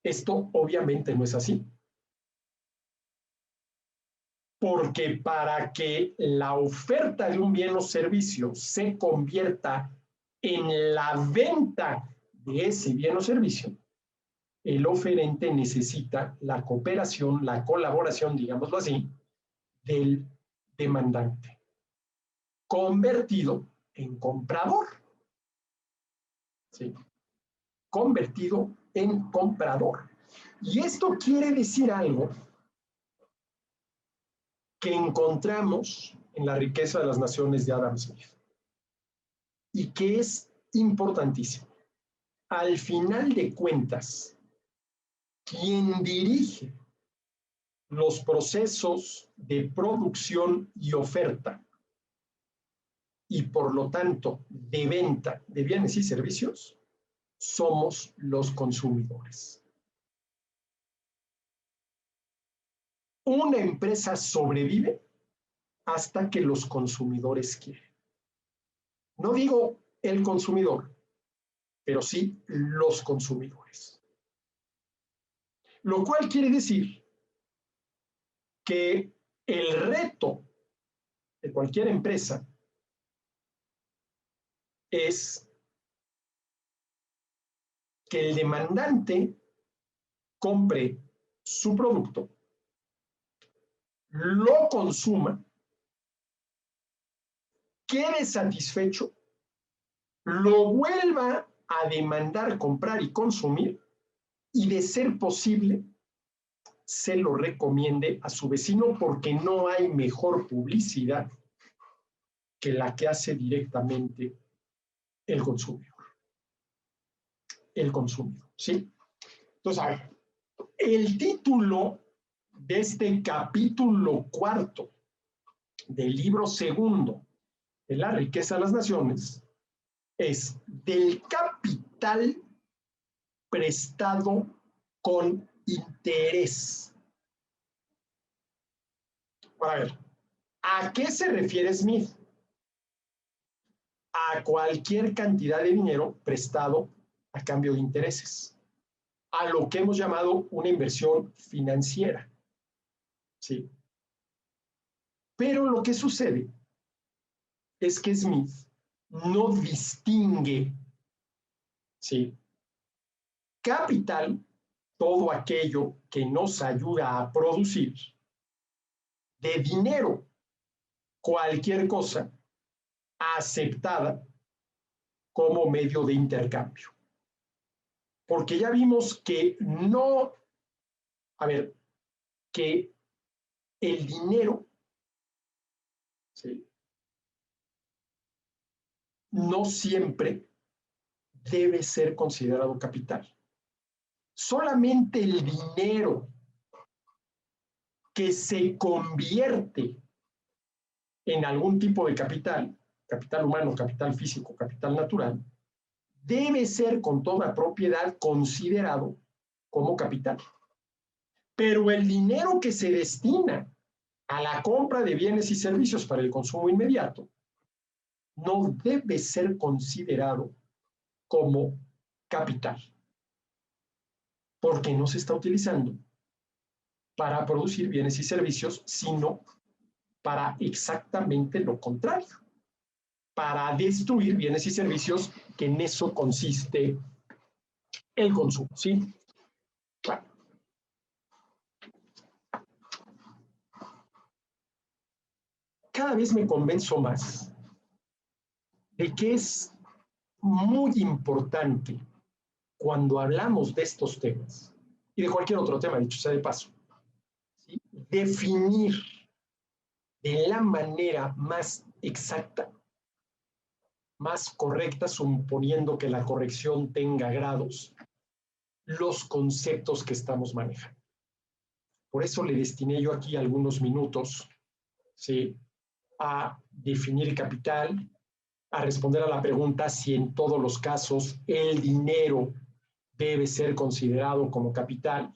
Esto obviamente no es así, porque para que la oferta de un bien o servicio se convierta en la venta de ese bien o servicio, el oferente necesita la cooperación, la colaboración, digámoslo así, del demandante, convertido en comprador. ¿Sí? Convertido en comprador. Y esto quiere decir algo que encontramos en La riqueza de las naciones de Adam Smith y que es importantísimo. Al final de cuentas, quien dirige los procesos de producción y oferta y por lo tanto de venta de bienes y servicios, somos los consumidores. Una empresa sobrevive hasta que los consumidores quieren. No digo el consumidor, pero sí los consumidores. Lo cual quiere decir que el reto de cualquier empresa es que el demandante compre su producto, lo consuma, quede satisfecho, lo vuelva a demandar, comprar y consumir, y de ser posible, se lo recomiende a su vecino, porque no hay mejor publicidad que la que hace directamente el consumidor. El consumidor, ¿sí? Entonces, a ver, el título de este capítulo 4 del libro 2 de La riqueza de las naciones es del capital prestado con interés. A ver, ¿a qué se refiere Smith? A cualquier cantidad de dinero prestado a cambio de intereses, a lo que hemos llamado una inversión financiera. ¿Sí? Pero lo que sucede es que Smith no distingue, ¿sí?, capital, todo aquello que nos ayuda a producir, de dinero, cualquier cosa aceptada como medio de intercambio. Porque ya vimos que no, a ver, que el dinero, ¿sí?, no siempre debe ser considerado capital. Solamente el dinero que se convierte en algún tipo de capital, capital humano, capital físico, capital natural, debe ser con toda propiedad considerado como capital. Pero el dinero que se destina a la compra de bienes y servicios para el consumo inmediato no debe ser considerado como capital, porque no se está utilizando para producir bienes y servicios, sino para exactamente lo contrario, para destruir bienes y servicios, que en eso consiste el consumo, ¿sí? Bueno. Cada vez me convenzo más de que es muy importante cuando hablamos de estos temas, y de cualquier otro tema, dicho sea de paso, ¿sí?, definir de la manera más exacta, más correcta, suponiendo que la corrección tenga grados, los conceptos que estamos manejando. Por eso le destiné yo aquí algunos minutos, ¿sí?, a definir capital, a responder a la pregunta si en todos los casos el dinero debe ser considerado como capital,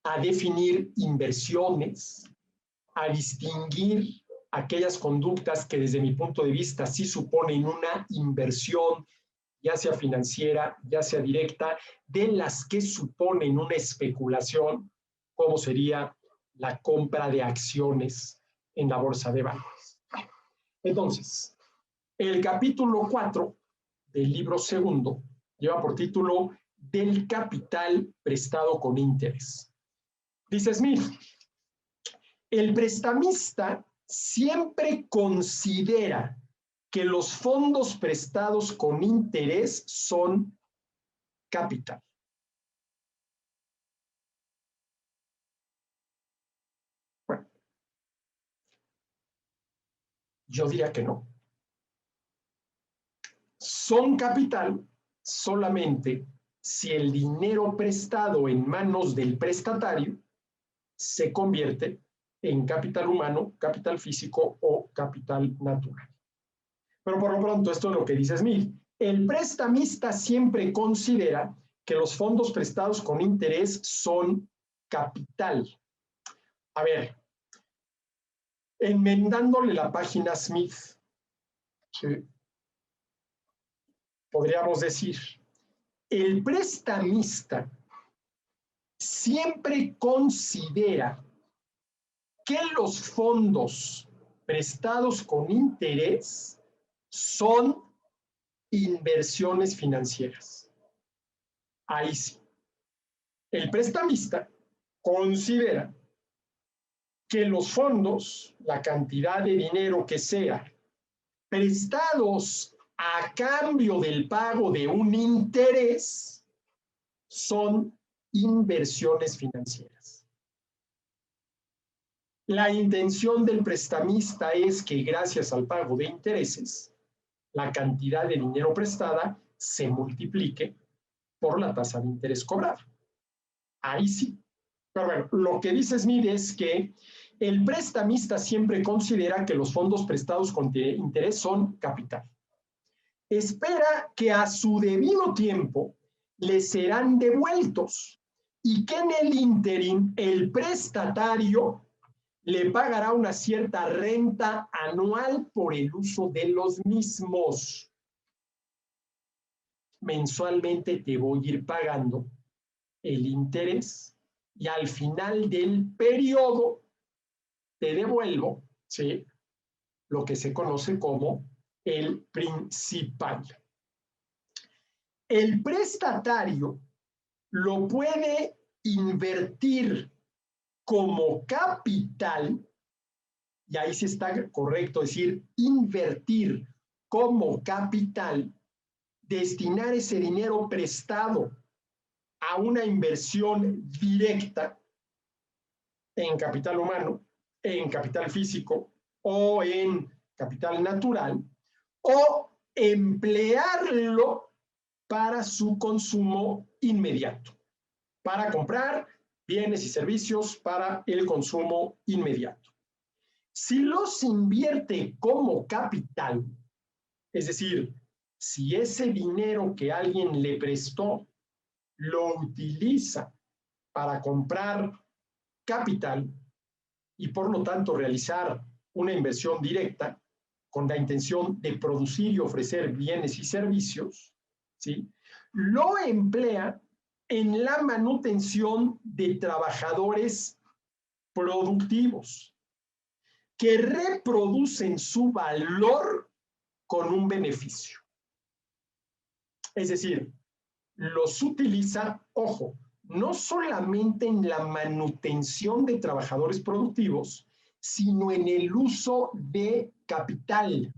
a definir inversiones, a distinguir aquellas conductas que desde mi punto de vista sí suponen una inversión, ya sea financiera, ya sea directa, de las que suponen una especulación, como sería la compra de acciones en la bolsa de valores. Entonces, el capítulo 4 del libro segundo lleva por título Del capital prestado con interés. Dice Smith, el prestamista siempre considera que los fondos prestados con interés son capital. Bueno, yo diría que no. Son capital solamente si el dinero prestado en manos del prestatario se convierte en capital humano, capital físico o capital natural. Pero por lo pronto, esto es lo que dice Smith. El prestamista siempre considera que los fondos prestados con interés son capital. A ver, enmendándole la página Smith, ¿sí?, podríamos decir, el prestamista siempre considera que los fondos prestados con interés son inversiones financieras. Ahí sí. El prestamista considera que los fondos, la cantidad de dinero que sea, prestados a cambio del pago de un interés, son inversiones financieras. La intención del prestamista es que gracias al pago de intereses, la cantidad de dinero prestada se multiplique por la tasa de interés cobrada. Ahí sí. Pero bueno, lo que dice Smith es que el prestamista siempre considera que los fondos prestados con interés son capital. Espera que a su debido tiempo le serán devueltos y que en el ínterin el prestatario le pagará una cierta renta anual por el uso de los mismos. Mensualmente te voy a ir pagando el interés y al final del periodo te devuelvo, ¿sí?, lo que se conoce como el principal. El prestatario lo puede invertir como capital, y ahí sí está correcto decir invertir como capital, destinar ese dinero prestado a una inversión directa en capital humano, en capital físico o en capital natural, o emplearlo para su consumo inmediato, para comprar bienes y servicios para el consumo inmediato. Si los invierte como capital, es decir, si ese dinero que alguien le prestó lo utiliza para comprar capital y por lo tanto realizar una inversión directa, con la intención de producir y ofrecer bienes y servicios, ¿sí?, lo emplea en la manutención de trabajadores productivos que reproducen su valor con un beneficio. Es decir, los utiliza, ojo, no solamente en la manutención de trabajadores productivos, sino en el uso de capital,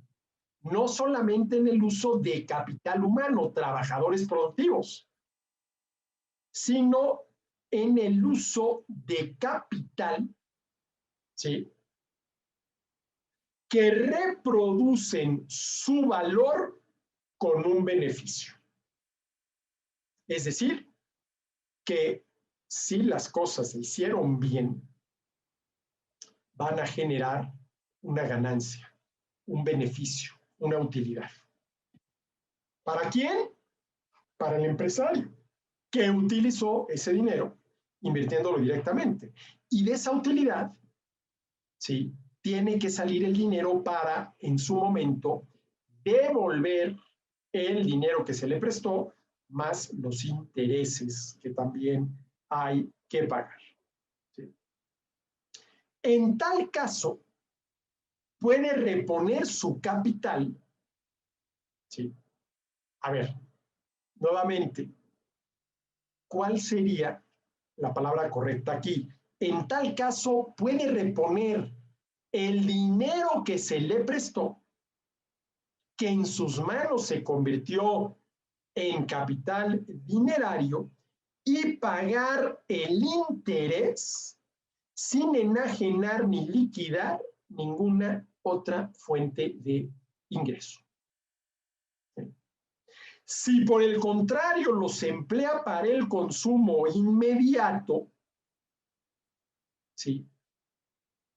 no solamente en el uso de capital humano, trabajadores productivos, sino en el uso de capital, ¿sí?, que reproducen su valor con un beneficio. Es decir, que si las cosas se hicieron bien, van a generar una ganancia, un beneficio, una utilidad. ¿Para quién? Para el empresario, que utilizó ese dinero invirtiéndolo directamente. Y de esa utilidad, ¿sí?, tiene que salir el dinero para, en su momento, devolver el dinero que se le prestó, más los intereses que también hay que pagar. ¿Sí? En tal caso, puede reponer su capital. ¿Sí? A ver, nuevamente, ¿cuál sería la palabra correcta aquí? En tal caso, puede reponer el dinero que se le prestó, que en sus manos se convirtió en capital dinerario, y pagar el interés sin enajenar ni liquidar ninguna otra fuente de ingreso. Si por el contrario los emplea para el consumo inmediato, ¿sí?,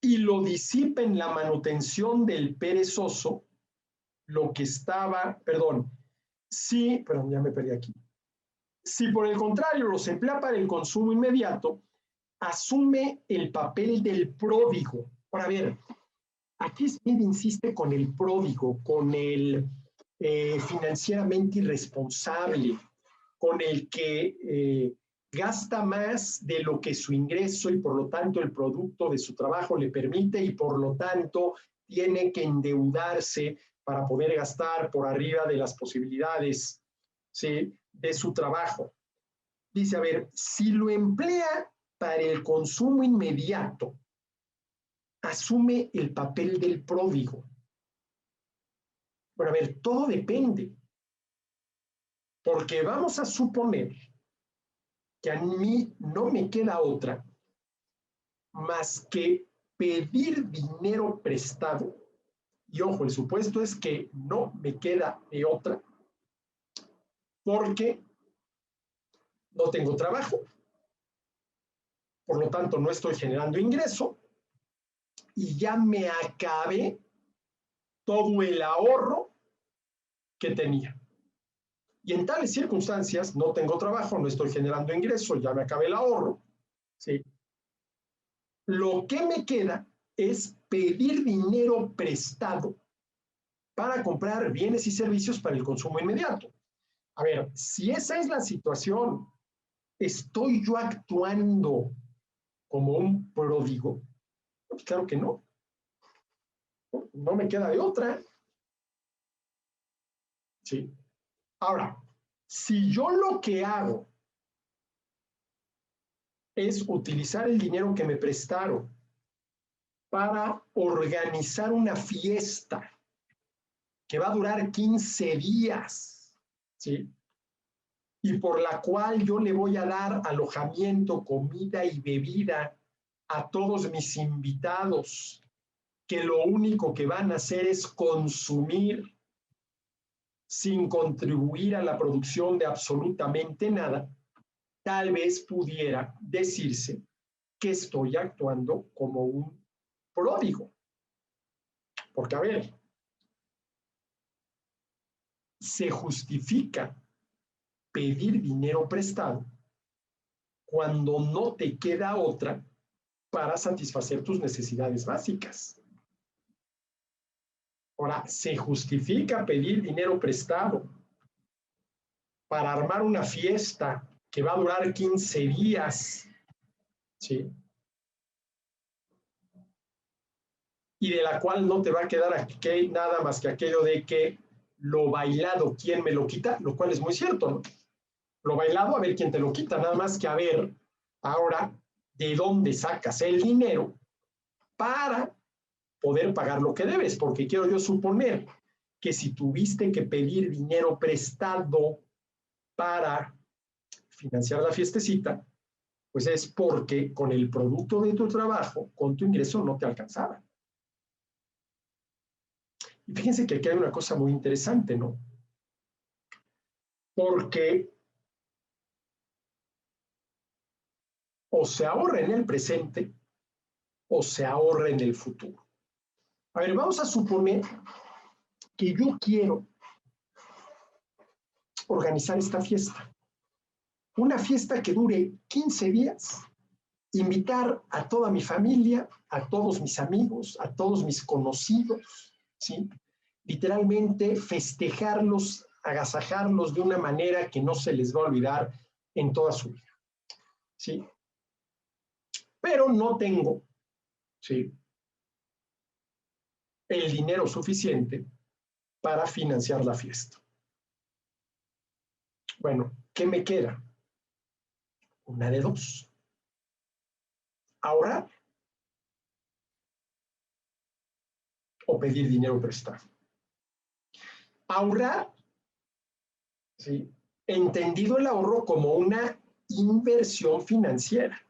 y lo disipa en la manutención del perezoso, lo que estaba, perdón, ya me perdí aquí. Si por el contrario los emplea para el consumo inmediato, asume el papel del pródigo. Ahora, a ver, aquí Smith insiste con el pródigo, con el financieramente irresponsable, con el que gasta más de lo que su ingreso y por lo tanto el producto de su trabajo le permite, y por lo tanto tiene que endeudarse para poder gastar por arriba de las posibilidades, ¿sí?, de su trabajo. Dice, a ver, si lo emplea para el consumo inmediato, asume el papel del pródigo. Bueno, a ver, todo depende, porque vamos a suponer que a mí no me queda otra más que pedir dinero prestado. Y ojo, el supuesto es que no me queda de otra porque no tengo trabajo, por lo tanto no estoy generando ingreso y ya me acabé todo el ahorro que tenía. Y en tales circunstancias no tengo trabajo, no estoy generando ingreso, ya me acabé el ahorro, ¿sí? Lo que me queda es pedir dinero prestado para comprar bienes y servicios para el consumo inmediato. A ver, si esa es la situación, ¿estoy yo actuando como un pródigo? Pues claro que no. No me queda de otra. ¿Sí? Ahora, si yo lo que hago es utilizar el dinero que me prestaron para organizar una fiesta que va a durar 15 días, ¿sí?, y por la cual yo le voy a dar alojamiento, comida y bebida a todos mis invitados, que lo único que van a hacer es consumir sin contribuir a la producción de absolutamente nada, tal vez pudiera decirse que estoy actuando como un pródigo. Porque, a ver, se justifica pedir dinero prestado cuando no te queda otra para satisfacer tus necesidades básicas. Ahora, se justifica pedir dinero prestado para armar una fiesta que va a durar 15 días, ¿sí? Y de la cual no te va a quedar aquí nada más que aquello de que lo bailado, ¿quién me lo quita? Lo cual es muy cierto, ¿no? Lo bailado, a ver quién te lo quita, nada más que a ver ahora de dónde sacas el dinero para poder pagar lo que debes, porque quiero yo suponer que si tuviste que pedir dinero prestado para financiar la fiestecita, pues es porque con el producto de tu trabajo, con tu ingreso, no te alcanzaba. Y fíjense que aquí hay una cosa muy interesante, ¿no? Porque o se ahorra en el presente o se ahorra en el futuro. A ver, vamos a suponer que yo quiero organizar esta fiesta. Una fiesta que dure 15 días, invitar a toda mi familia, a todos mis amigos, a todos mis conocidos, ¿sí? Literalmente festejarlos, agasajarlos de una manera que no se les va a olvidar en toda su vida, ¿sí? Pero no tengo, ¿sí?, el dinero suficiente para financiar la fiesta. Bueno, ¿qué me queda? Una de dos. Ahorrar o pedir dinero prestado. Ahorrar, ¿sí?, entendido el ahorro como una inversión financiera.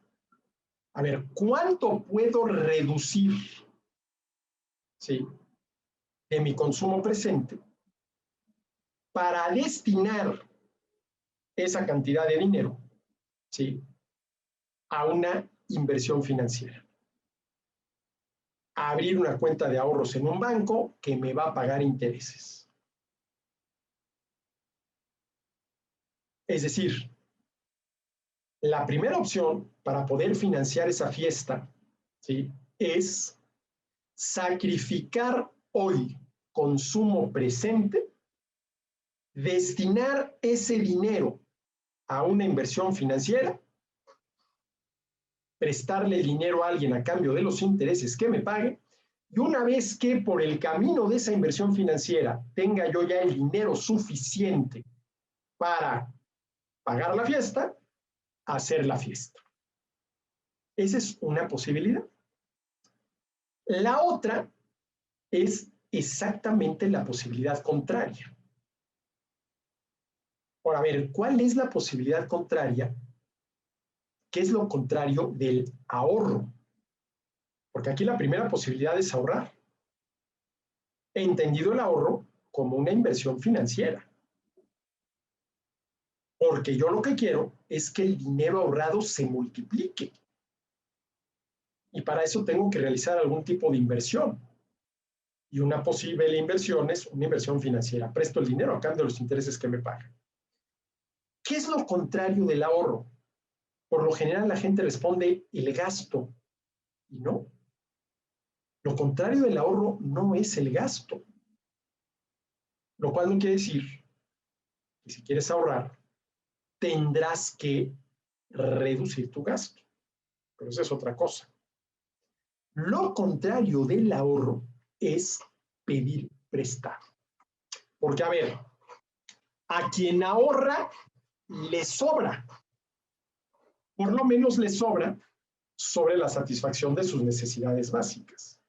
A ver, ¿cuánto puedo reducir, ¿sí?, de mi consumo presente para destinar esa cantidad de dinero, ¿sí?, a una inversión financiera? A abrir una cuenta de ahorros en un banco que me va a pagar intereses. Es decir, la primera opción para poder financiar esa fiesta, ¿sí?, es sacrificar hoy consumo presente, destinar ese dinero a una inversión financiera, prestarle dinero a alguien a cambio de los intereses que me pague, y una vez que por el camino de esa inversión financiera tenga yo ya el dinero suficiente para pagar la fiesta, hacer la fiesta. Esa es una posibilidad. La otra es exactamente la posibilidad contraria. Ahora, a ver, ¿cuál es la posibilidad contraria? ¿Qué es lo contrario del ahorro? Porque aquí la primera posibilidad es ahorrar. He entendido el ahorro como una inversión financiera. Porque yo lo que quiero es que el dinero ahorrado se multiplique. Y para eso tengo que realizar algún tipo de inversión. Y una posible inversión es una inversión financiera. Presto el dinero a cambio de los intereses que me pagan. ¿Qué es lo contrario del ahorro? Por lo general la gente responde el gasto. Y no. Lo contrario del ahorro no es el gasto. Lo cual no quiere decir que si quieres ahorrar, tendrás que reducir tu gasto. Pero eso es otra cosa. Lo contrario del ahorro es pedir prestado. Porque, a ver, a quien ahorra le sobra. Por lo menos le sobra sobre la satisfacción de sus necesidades básicas.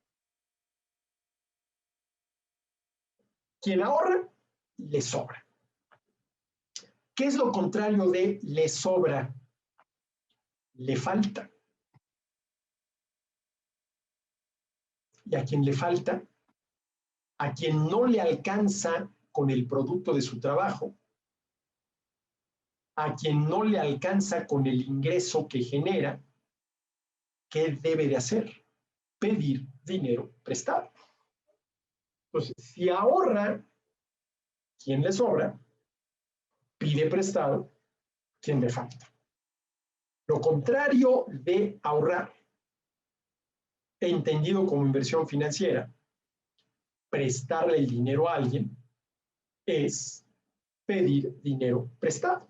Quien ahorra, le sobra. ¿Qué es lo contrario de le sobra? Le falta. Y a quien le falta, a quien no le alcanza con el producto de su trabajo, a quien no le alcanza con el ingreso que genera, ¿qué debe de hacer? Pedir dinero prestado. Entonces, si ahorra, quien le sobra, pide prestado, quien le falta. Lo contrario de ahorrar, entendido como inversión financiera, prestarle el dinero a alguien es pedir dinero prestado.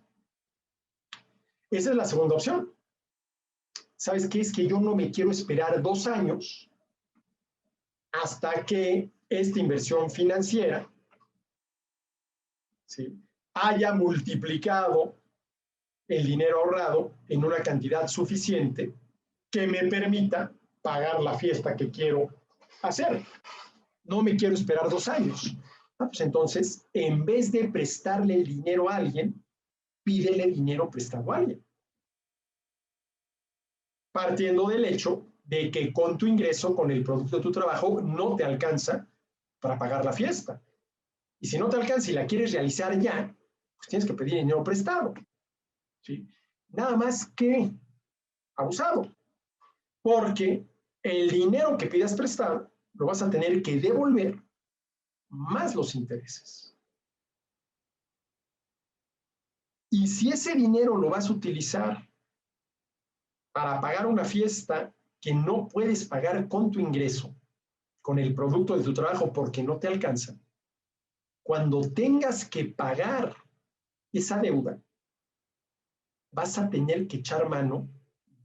Esa es la segunda opción. ¿Sabes qué? Es que yo no me quiero esperar 2 años hasta que esta inversión financiera, ¿sí?, haya multiplicado el dinero ahorrado en una cantidad suficiente que me permita pagar la fiesta que quiero hacer. No me quiero esperar 2 años. Pues entonces, en vez de prestarle el dinero a alguien, pídele dinero prestado a alguien. Partiendo del hecho de que con tu ingreso, con el producto de tu trabajo, no te alcanza para pagar la fiesta. Y si no te alcanza y la quieres realizar ya, pues tienes que pedir dinero prestado. ¿Sí? Nada más que abusado, porque el dinero que pidas prestado lo vas a tener que devolver más los intereses. Y si ese dinero lo vas a utilizar para pagar una fiesta que no puedes pagar con tu ingreso, con el producto de tu trabajo porque no te alcanza, cuando tengas que pagar esa deuda, vas a tener que echar mano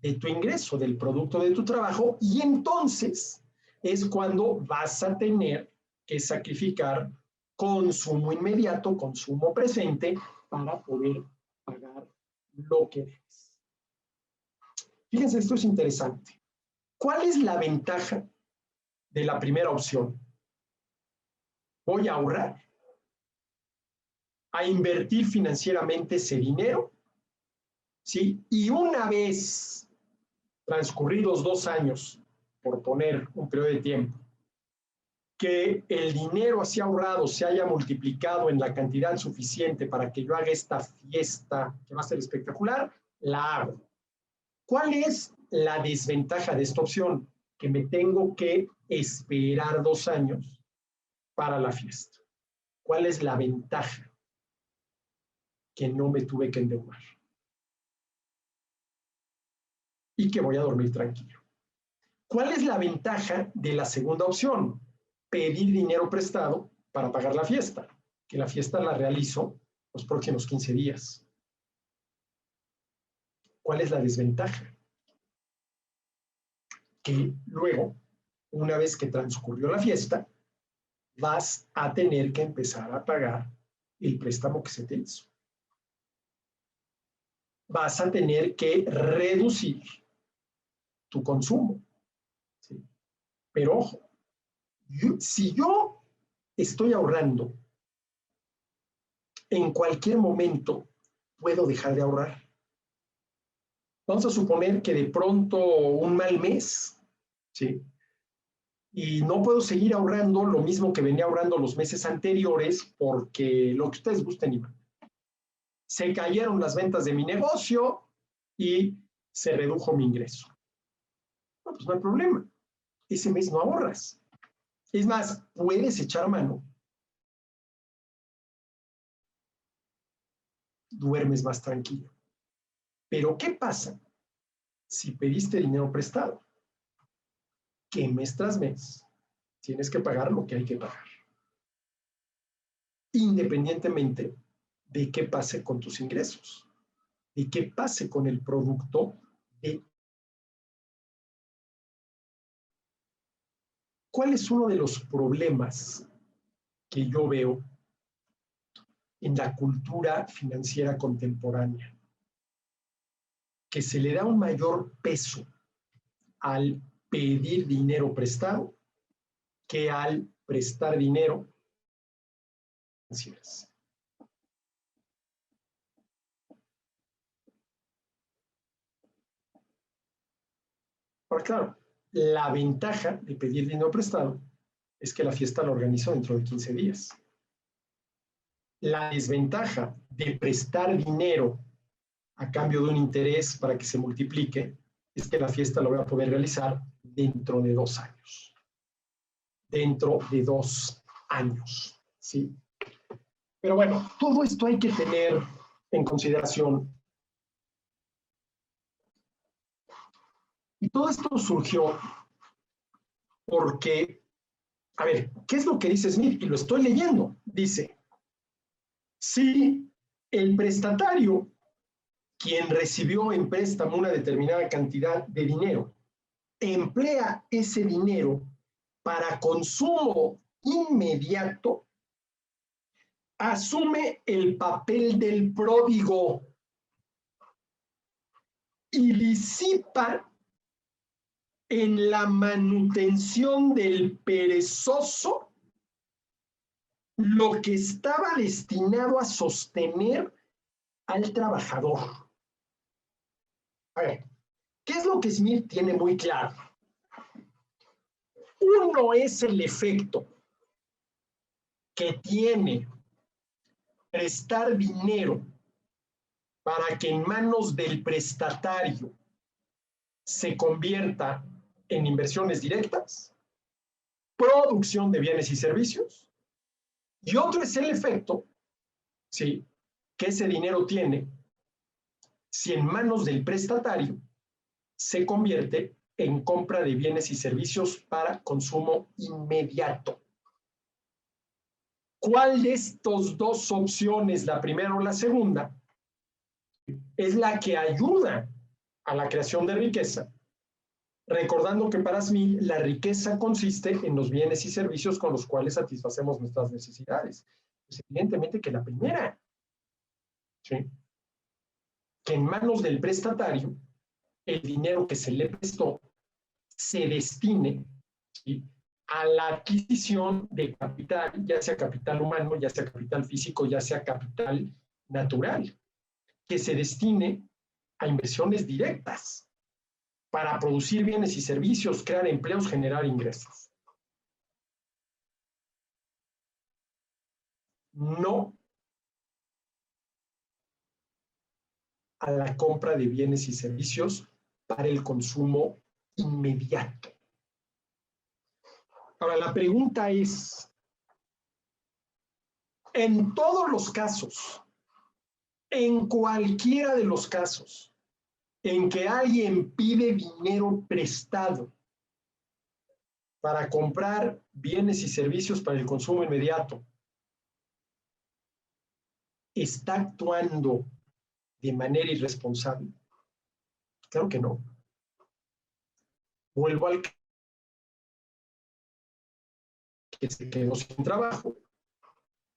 de tu ingreso, del producto de tu trabajo, y entonces es cuando vas a tener que sacrificar consumo inmediato, consumo presente, para poder pagar lo que debes. Fíjense, esto es interesante. ¿Cuál es la ventaja de la primera opción? Voy a ahorrar, a invertir financieramente ese dinero, ¿sí? Y una vez transcurridos 2 años, por poner un periodo de tiempo, que el dinero así ahorrado se haya multiplicado en la cantidad suficiente para que yo haga esta fiesta que va a ser espectacular, la hago. ¿Cuál es la desventaja de esta opción? Que me tengo que esperar 2 años para la fiesta. ¿Cuál es la ventaja? Que no me tuve que endeudar. Y que voy a dormir tranquilo. ¿Cuál es la ventaja de la segunda opción? Pedir dinero prestado para pagar la fiesta, que la fiesta la realizo los próximos 15 días. ¿Cuál es la desventaja? Que luego, una vez que transcurrió la fiesta, vas a tener que empezar a pagar el préstamo que se te hizo. Vas a tener que reducir tu consumo. ¿Sí? Pero ojo, si yo estoy ahorrando, en cualquier momento puedo dejar de ahorrar. Vamos a suponer que de pronto un mal mes, ¿sí?, y no puedo seguir ahorrando lo mismo que venía ahorrando los meses anteriores porque lo que ustedes gusten y manden. Se cayeron las ventas de mi negocio y se redujo mi ingreso. No, pues no hay problema. Ese mes no ahorras. Es más, puedes echar mano. Duermes más tranquilo. Pero ¿qué pasa si pediste dinero prestado? Que mes tras mes tienes que pagar lo que hay que pagar, independientemente de qué pase con tus ingresos, de qué pase con el producto de... ¿Cuál es uno de los problemas que yo veo en la cultura financiera contemporánea? Que se le da un mayor peso al pedir dinero prestado que al prestar dinero financieras. Ahora, claro, la ventaja de pedir dinero prestado es que la fiesta la organizo dentro de 15 días. La desventaja de prestar dinero a cambio de un interés para que se multiplique es que la fiesta la voy a poder realizar dentro de 2 años. Dentro de 2 años, ¿sí? Pero bueno, todo esto hay que tener en consideración. Y todo esto surgió porque A ver, ¿qué es lo que dice Smith? Y lo estoy leyendo. Dice, si el prestatario, quien recibió en préstamo una determinada cantidad de dinero, emplea ese dinero para consumo inmediato, asume el papel del pródigo y disipa en la manutención del perezoso lo que estaba destinado a sostener al trabajador. A ver, ¿qué es lo que Smith tiene muy claro? Uno es el efecto que tiene prestar dinero para que en manos del prestatario se convierta en inversiones directas, producción de bienes y servicios, y otro es el efecto, ¿sí?, que ese dinero tiene si en manos del prestatario se convierte en compra de bienes y servicios para consumo inmediato. ¿Cuál de estas dos opciones, la primera o la segunda, es la que ayuda a la creación de riqueza? Recordando que para Smith la riqueza consiste en los bienes y servicios con los cuales satisfacemos nuestras necesidades. Pues evidentemente que la primera, ¿sí?, que en manos del prestatario el dinero que se le prestó se destine, ¿sí?, a la adquisición de capital, ya sea capital humano, ya sea capital físico, ya sea capital natural, que se destine a inversiones directas para producir bienes y servicios, crear empleos, generar ingresos. No a la compra de bienes y servicios para el consumo inmediato. Ahora, la pregunta es, en todos los casos, en cualquiera de los casos en que alguien pide dinero prestado para comprar bienes y servicios para el consumo inmediato, ¿está actuando de manera irresponsable? Claro que no. Vuelvo al que se quedó sin trabajo,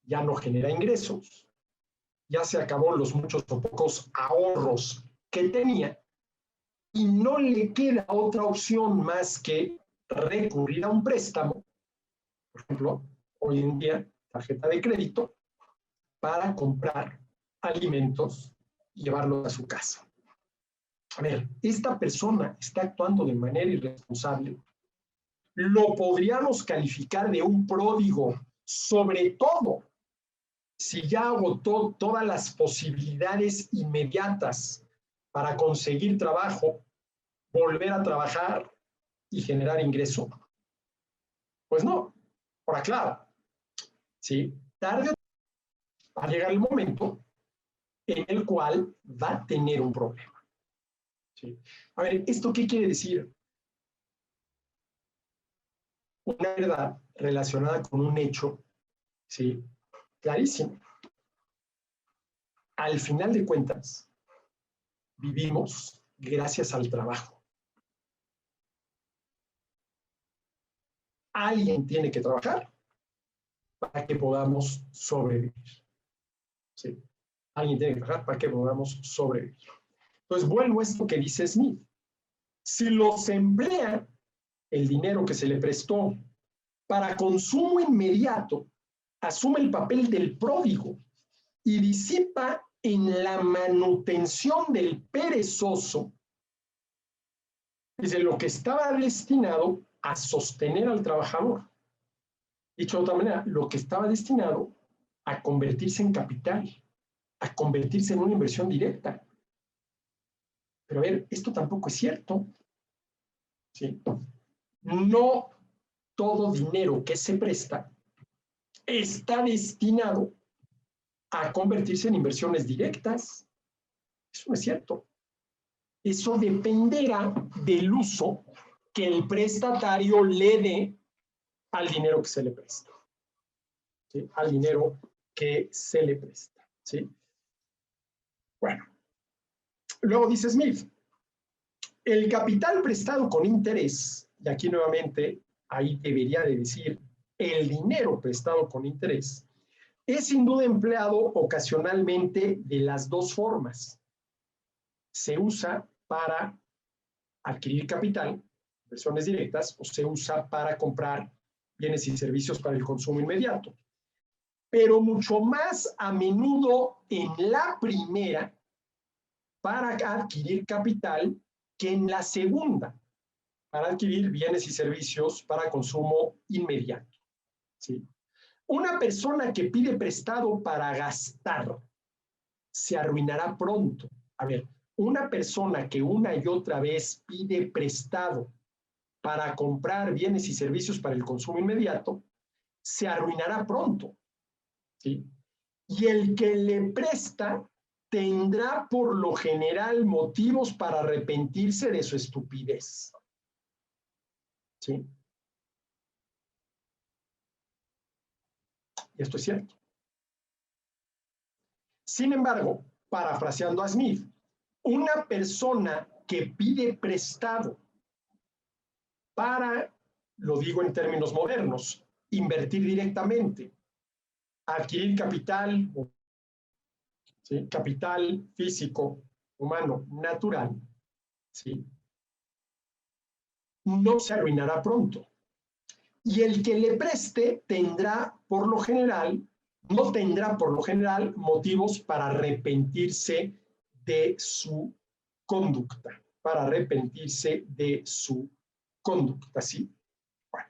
ya no genera ingresos, ya se acabó los muchos o pocos ahorros que tenía y no le queda otra opción más que recurrir a un préstamo, por ejemplo, hoy en día tarjeta de crédito, para comprar alimentos y llevarlos a su casa. A ver, esta persona está actuando de manera irresponsable. Lo podríamos calificar de un pródigo, sobre todo si ya agotó todas las posibilidades inmediatas para conseguir trabajo, volver a trabajar y generar ingreso. Pues no, ahora claro, ¿sí?, tarde o temprano va a llegar el momento en el cual va a tener un problema. ¿Sí? A ver, ¿esto qué quiere decir? Una verdad relacionada con un hecho, ¿sí?, clarísimo. Al final de cuentas, vivimos gracias al trabajo. Alguien tiene que trabajar para que podamos sobrevivir. ¿Sí? Alguien tiene que trabajar para que podamos sobrevivir. Entonces, vuelvo a esto que dice Smith. Si los emplea el dinero que se le prestó para consumo inmediato, asume el papel del pródigo y disipa en la manutención del perezoso, desde lo que estaba destinado a sostener al trabajador. Dicho de otra manera, lo que estaba destinado a convertirse en capital, a convertirse en una inversión directa. Pero a ver, esto tampoco es cierto. ¿Sí? No todo dinero que se presta está destinado a convertirse en inversiones directas. Eso no es cierto. Eso dependerá del uso que el prestatario le dé al dinero que se le presta. ¿Sí? Al dinero que se le presta. ¿Sí? Bueno, luego dice Smith, el capital prestado con interés, y aquí nuevamente ahí debería de decir el dinero prestado con interés, es sin duda empleado ocasionalmente de las dos formas. Se usa para adquirir capital, inversiones directas, o se usa para comprar bienes y servicios para el consumo inmediato. Pero mucho más a menudo en la primera para adquirir capital que en la segunda para adquirir bienes y servicios para consumo inmediato. ¿Sí? Una persona que pide prestado para gastar se arruinará pronto. A ver, una persona que una y otra vez pide prestado para comprar bienes y servicios para el consumo inmediato, se arruinará pronto. ¿Sí? Y el que le presta tendrá por lo general motivos para arrepentirse de su estupidez. ¿Sí? Y esto es cierto. Sin embargo, parafraseando a Smith, una persona que pide prestado para, lo digo en términos modernos, invertir directamente, adquirir capital, ¿sí? Capital físico, humano, natural, ¿sí? No se arruinará pronto. Y el que le preste tendrá, por lo general, no tendrá, por lo general, motivos para arrepentirse de su conducta, para arrepentirse de su conducta, ¿sí? Bueno.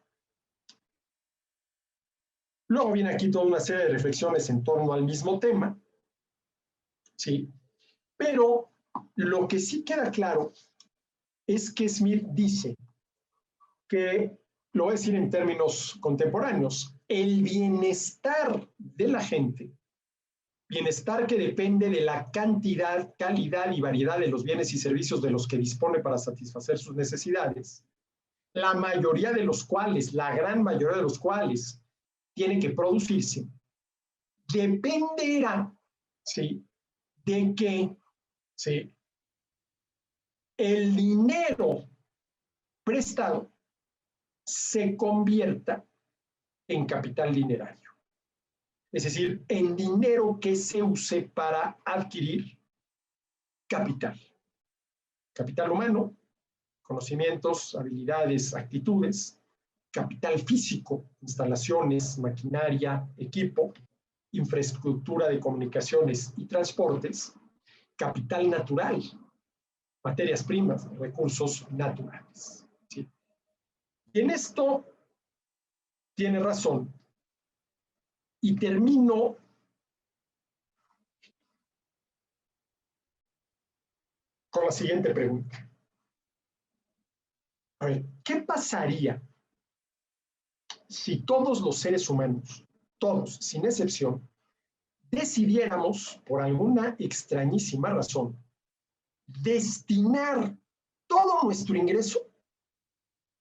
Luego viene aquí toda una serie de reflexiones en torno al mismo tema, ¿sí? Pero lo que sí queda claro es que Smith dice que, lo voy a decir en términos contemporáneos, el bienestar de la gente, bienestar que depende de la cantidad, calidad y variedad de los bienes y servicios de los que dispone para satisfacer sus necesidades, la mayoría de los cuales, la gran mayoría de los cuales, tiene que producirse, dependerá, ¿sí?, de que, ¿sí?, el dinero prestado se convierta en capital dinerario. Es decir, en dinero que se use para adquirir capital. Capital humano, conocimientos, habilidades, actitudes, capital físico, instalaciones, maquinaria, equipo, infraestructura de comunicaciones y transportes, capital natural, materias primas, recursos naturales. ¿Sí? Y en esto tiene razón. Y termino con la siguiente pregunta. A ver, ¿qué pasaría si todos los seres humanos, todos, sin excepción, decidiéramos, por alguna extrañísima razón, destinar todo nuestro ingreso,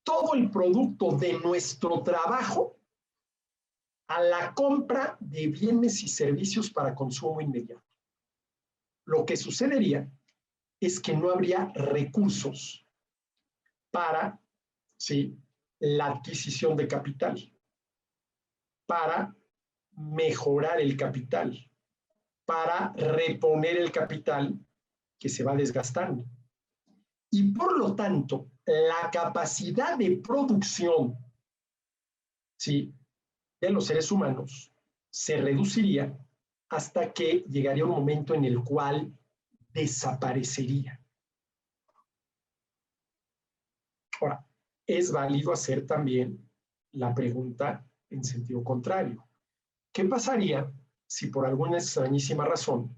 todo el producto de nuestro trabajo, a la compra de bienes y servicios para consumo inmediato? Lo que sucedería es que no habría recursos para, ¿sí?, la adquisición de capital, para mejorar el capital, para reponer el capital que se va desgastando. Y por lo tanto, la capacidad de producción, ¿sí?, de los seres humanos se reduciría hasta que llegaría un momento en el cual desaparecería. Ahora, es válido hacer también la pregunta en sentido contrario. ¿Qué pasaría si por alguna extrañísima razón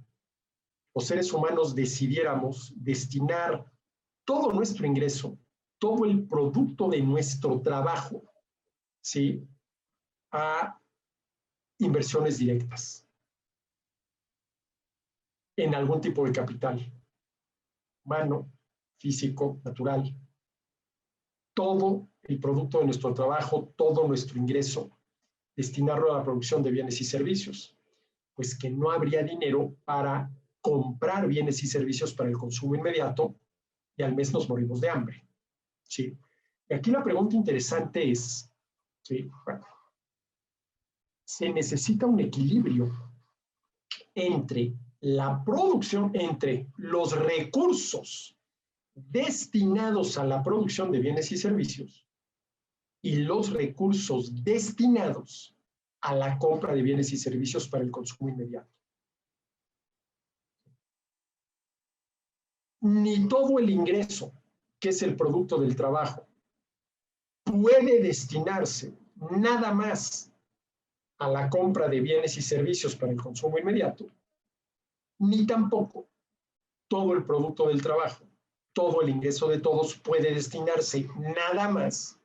los seres humanos decidiéramos destinar todo nuestro ingreso, todo el producto de nuestro trabajo, ¿sí?, a inversiones directas en algún tipo de capital humano, físico, natural? todo el producto de nuestro trabajo, todo nuestro ingreso, destinarlo a la producción de bienes y servicios? Pues que no habría dinero para comprar bienes y servicios para el consumo inmediato y al mes nos morimos de hambre. ¿Sí? Y aquí la pregunta interesante es, ¿sí? Bueno, se necesita un equilibrio entre la producción, entre los recursos destinados a la producción de bienes y servicios y los recursos destinados a la compra de bienes y servicios para el consumo inmediato. Ni todo el ingreso, que es el producto del trabajo, puede destinarse nada más a la compra de bienes y servicios para el consumo inmediato, ni tampoco todo el producto del trabajo, todo el ingreso de todos puede destinarse nada más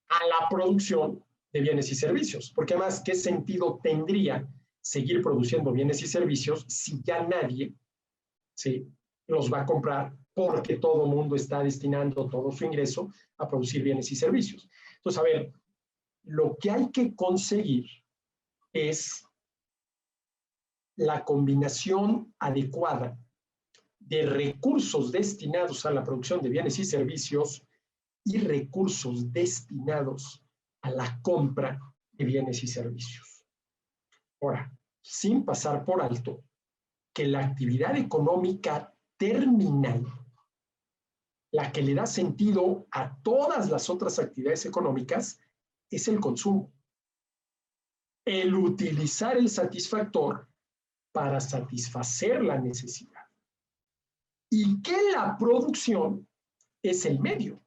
a la producción de bienes y servicios, porque además, ¿qué sentido tendría seguir produciendo bienes y servicios si ya nadie, ¿sí?, los va a comprar porque todo el mundo está destinando todo su ingreso a producir bienes y servicios? Entonces, a ver, lo que hay que conseguir es la combinación adecuada de recursos destinados a la producción de bienes y servicios y recursos destinados a la compra de bienes y servicios. Ahora, sin pasar por alto que la actividad económica terminal, la que le da sentido a todas las otras actividades económicas, es el consumo. El utilizar el satisfactor para satisfacer la necesidad. Y que la producción es el medio.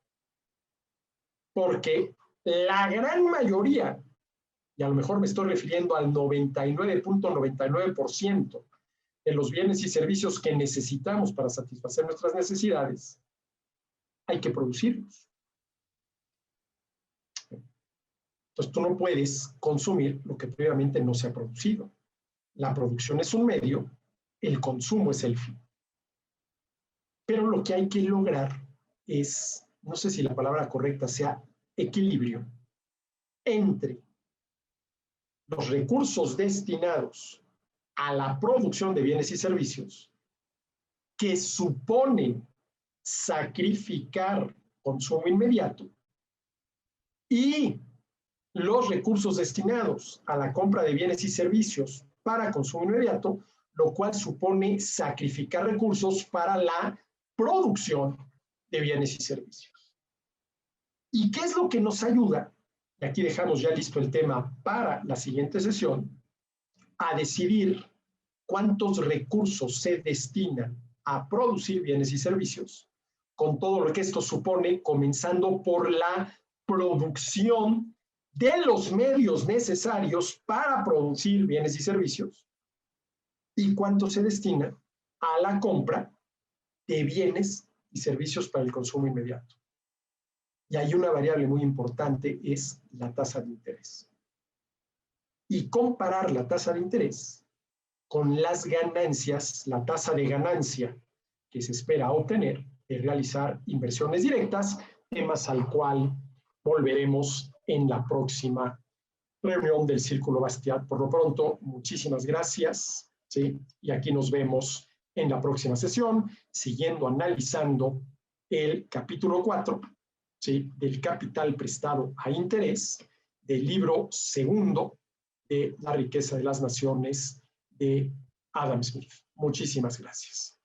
Porque la gran mayoría, y a lo mejor me estoy refiriendo al 99.99% de los bienes y servicios que necesitamos para satisfacer nuestras necesidades, hay que producirlos. Entonces tú no puedes consumir lo que previamente no se ha producido. La producción es un medio, el consumo es el fin. Pero lo que hay que lograr es, no sé si la palabra correcta sea equilibrio, entre los recursos destinados a la producción de bienes y servicios que suponen sacrificar consumo inmediato y los recursos destinados a la compra de bienes y servicios para consumo inmediato, lo cual supone sacrificar recursos para la producción de bienes y servicios. ¿Y qué es lo que nos ayuda? Y aquí dejamos ya listo el tema para la siguiente sesión, a decidir cuántos recursos se destinan a producir bienes y servicios, con todo lo que esto supone, comenzando por la producción de los medios necesarios para producir bienes y servicios, y cuánto se destina a la compra de bienes y servicios para el consumo inmediato. Y hay una variable muy importante, es la tasa de interés. Y comparar la tasa de interés con las ganancias, la tasa de ganancia que se espera obtener de realizar inversiones directas, temas al cual volveremos en la próxima reunión del Círculo Bastiat. Por lo pronto, muchísimas gracias, ¿sí? Y aquí nos vemos en la próxima sesión, siguiendo analizando el capítulo 4, ¿sí?, del capital prestado a interés, del libro segundo de La riqueza de las naciones de Adam Smith. Muchísimas gracias.